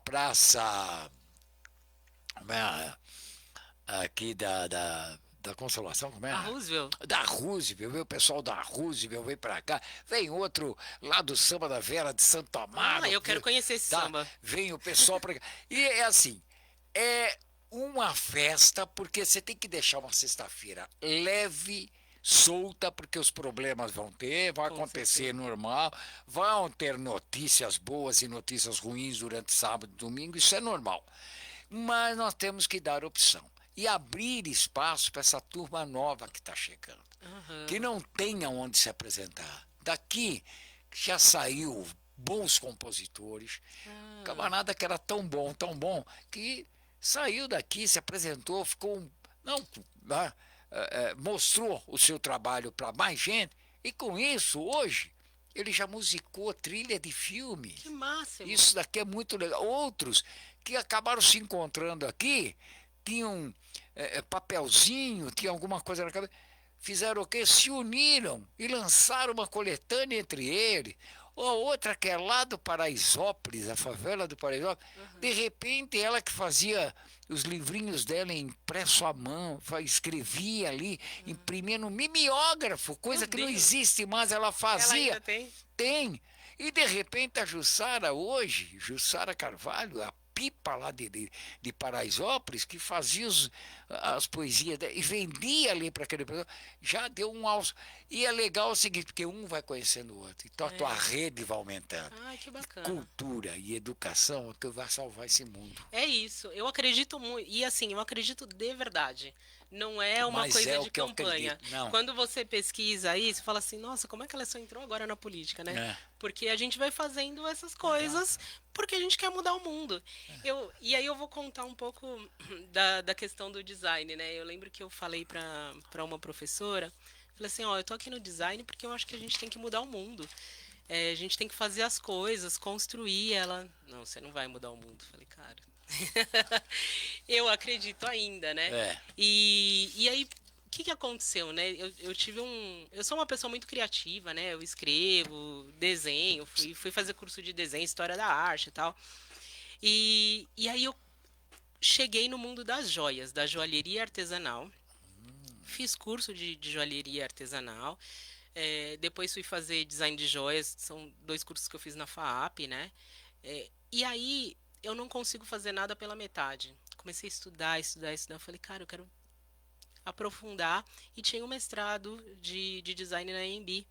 praça, aqui da Consolação, como é? A Roosevelt. Da Roosevelt, veio o pessoal da Roosevelt, veio pra cá, vem outro lá do Samba da Vera de Santo Amaro. Eu quero conhecer esse samba. Vem o pessoal pra cá. E é assim, uma festa, porque você tem que deixar uma sexta-feira leve, solta, porque os problemas vão acontecer normal, vão ter notícias boas e notícias ruins durante sábado e domingo, isso é normal. Mas nós temos que dar opção e abrir espaço para essa turma nova que está chegando, que não tenha onde se apresentar. Daqui já saiu bons compositores, camarada que era tão bom, que saiu daqui, se apresentou, mostrou o seu trabalho para mais gente, e com isso, hoje, ele já musicou trilha de filme. Que máximo! Isso daqui é muito legal. Outros que acabaram se encontrando aqui, tinham papelzinho, tinham alguma coisa na cabeça, fizeram o quê? Se uniram e lançaram uma coletânea entre eles. ou a outra que é lá do Paraisópolis, a favela do Paraisópolis, de repente ela que fazia os livrinhos dela impresso à mão, escrevia ali, imprimia no mimeógrafo, coisa que não existe mais, ela Ela fazia. ainda tem? Tem. E de repente a Jussara hoje, Jussara Carvalho, a Pipa lá de Paraisópolis, que fazia as poesias e vendia ali para aquele pessoal, já deu um alço. E é legal o seguinte, porque um vai conhecendo o outro, então a tua rede vai aumentando. Ai, que bacana. Cultura e educação é que vai salvar esse mundo. É isso, eu acredito muito, e assim, eu acredito de verdade. Não é uma Mas coisa é o de que eu campanha. acredito, não. Quando você pesquisa aí, você fala assim, nossa, como é que ela só entrou agora na política, né? É. Porque a gente vai fazendo essas coisas porque a gente quer mudar o mundo. E aí eu vou contar um pouco da questão do design, né? Eu lembro que eu falei para uma professora, falei assim, ó, eu tô aqui no design porque eu acho que a gente tem que mudar o mundo. A gente tem que fazer as coisas, construir. Ela, não, você não vai mudar o mundo. Falei, cara, eu acredito ainda, né? É. E aí, o que aconteceu, né? Eu sou uma pessoa muito criativa, né? Eu escrevo, desenho, fui fazer curso de desenho, história da arte e tal. E aí eu cheguei no mundo das joias, da joalheria artesanal. Fiz curso de joalheria artesanal. Depois fui fazer design de joias, são 2 cursos que eu fiz na FAAP, né? E aí eu não consigo fazer nada pela metade. Comecei a estudar. Falei, cara, eu quero aprofundar. E tinha um mestrado de design na AMB.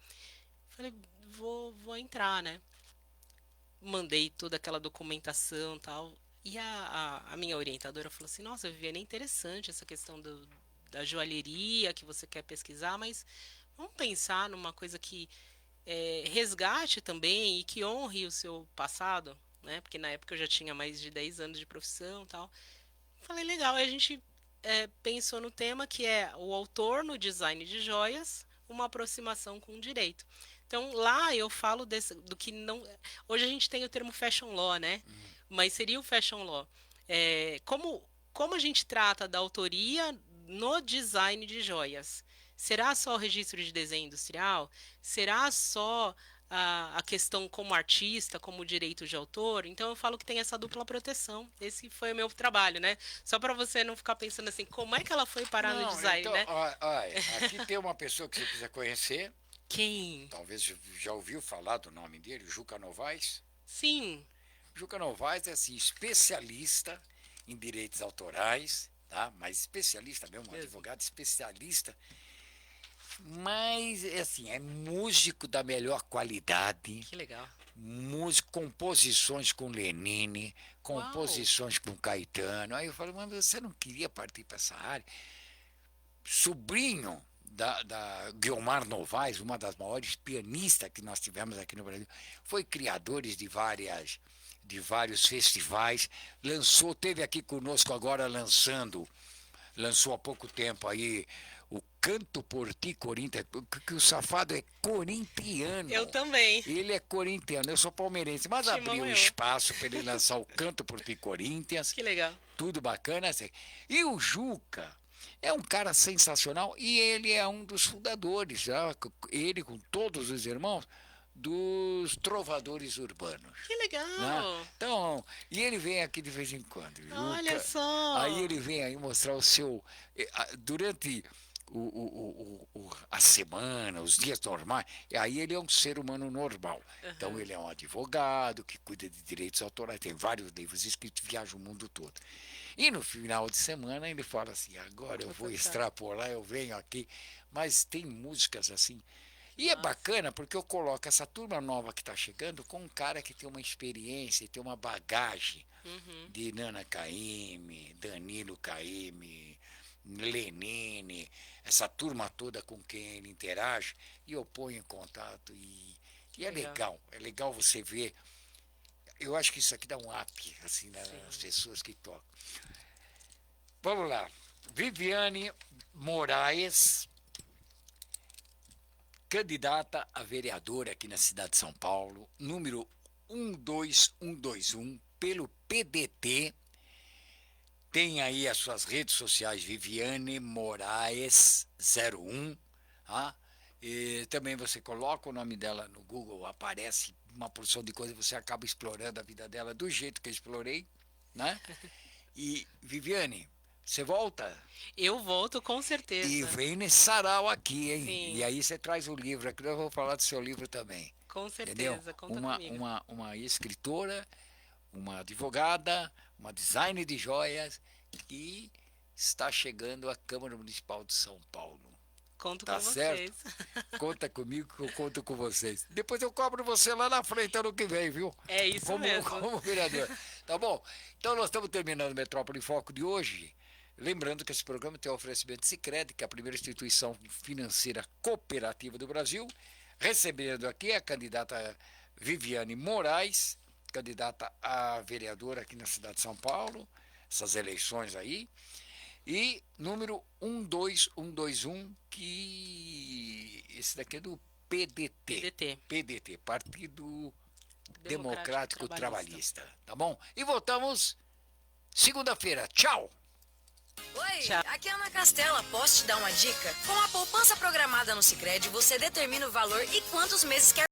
Falei, vou entrar, né? Mandei toda aquela documentação e tal. E a minha orientadora falou assim, nossa, Viviane, é interessante essa questão da joalheria que você quer pesquisar, mas vamos pensar numa coisa que resgate também e que honre o seu passado, né? Porque na época eu já tinha mais de 10 anos de profissão e tal. Falei, legal. Aí a gente pensou no tema que é o autor no design de joias, uma aproximação com o direito. Então, lá eu falo do que não... Hoje a gente tem o termo fashion law, né? Mas seria o fashion law. Como a gente trata da autoria no design de joias? Será só o registro de desenho industrial? Será só a questão como artista, como direito de autor? Então eu falo que tem essa dupla proteção. Esse foi o meu trabalho, né? Só para você não ficar pensando assim, como é que ela foi parar no design, então, né? Aqui tem uma pessoa que você precisa conhecer. Quem? Talvez já ouviu falar do nome dele, Juca Novaes. Sim. Juca Novaes é assim, especialista em direitos autorais, tá? Mas especialista mesmo, um advogado especialista. Mas, assim, é músico da melhor qualidade. Que legal. Músico, composições com Lenine, composições com Caetano. Aí eu falei, mas você não queria partir para essa área? Sobrinho da Guiomar Novaes, uma das maiores pianistas que nós tivemos aqui no Brasil, foi criadores de vários festivais, teve aqui conosco agora lançou há pouco tempo aí o Canto por Ti, Corinthians, que o safado é corintiano. Eu também. Ele é corintiano, eu sou palmeirense, mas abriu espaço para ele lançar o Canto por Ti, Corinthians. Que legal. Tudo bacana. E o Juca é um cara sensacional e ele é um dos fundadores, ele com todos os irmãos, dos trovadores urbanos. Que legal! Né? Então, e ele vem aqui de vez em quando. Olha só! Aí ele vem aí mostrar o seu... Durante a semana, os dias normais, aí ele é um ser humano normal. Então ele é um advogado que cuida de direitos autorais, tem vários livros escritos, viaja o mundo todo. E no final de semana ele fala assim, agora eu vou extrapolar, eu venho aqui, mas tem músicas assim. E é bacana porque eu coloco essa turma nova que está chegando com um cara que tem uma experiência, tem uma bagagem de Nana Caymmi, Danilo Caymmi, Lenine, essa turma toda com quem ele interage, e eu ponho em contato e é legal você ver. Eu acho que isso aqui dá um up assim, nas pessoas que tocam. Vamos lá. Viviane Moraes, candidata a vereadora aqui na cidade de São Paulo, número 12121, pelo PDT. Tem aí as suas redes sociais, Viviane Moraes 01. E também você coloca o nome dela no Google, aparece uma porção de coisas, você acaba explorando a vida dela do jeito que eu explorei, né? E, Viviane, você volta? Eu volto, com certeza. E vem nesse sarau aqui, hein? Sim. E aí você traz o livro aqui, eu vou falar do seu livro também. Com certeza, Entendeu? conta comigo. Uma escritora, uma advogada, uma designer de joias que está chegando à Câmara Municipal de São Paulo. Conto Tá com certo? vocês. Conta comigo que eu conto com vocês. Depois eu cobro você lá na frente ano que vem, viu? É isso mesmo. Como vereador. Tá bom? Então nós estamos terminando o Metrópole em Foco de hoje. Lembrando que esse programa tem o oferecimento de Sicredi, que é a primeira instituição financeira cooperativa do Brasil. Recebendo aqui a candidata Viviane Moraes, candidata a vereadora aqui na cidade de São Paulo, essas eleições aí. E número 12121, que esse daqui é do PDT. PDT, Partido Democrático Trabalhista. Tá bom? E voltamos segunda-feira. Tchau! Oi, aqui é Ana Castela. Posso te dar uma dica? Com a poupança programada no Sicredi, você determina o valor e quantos meses quer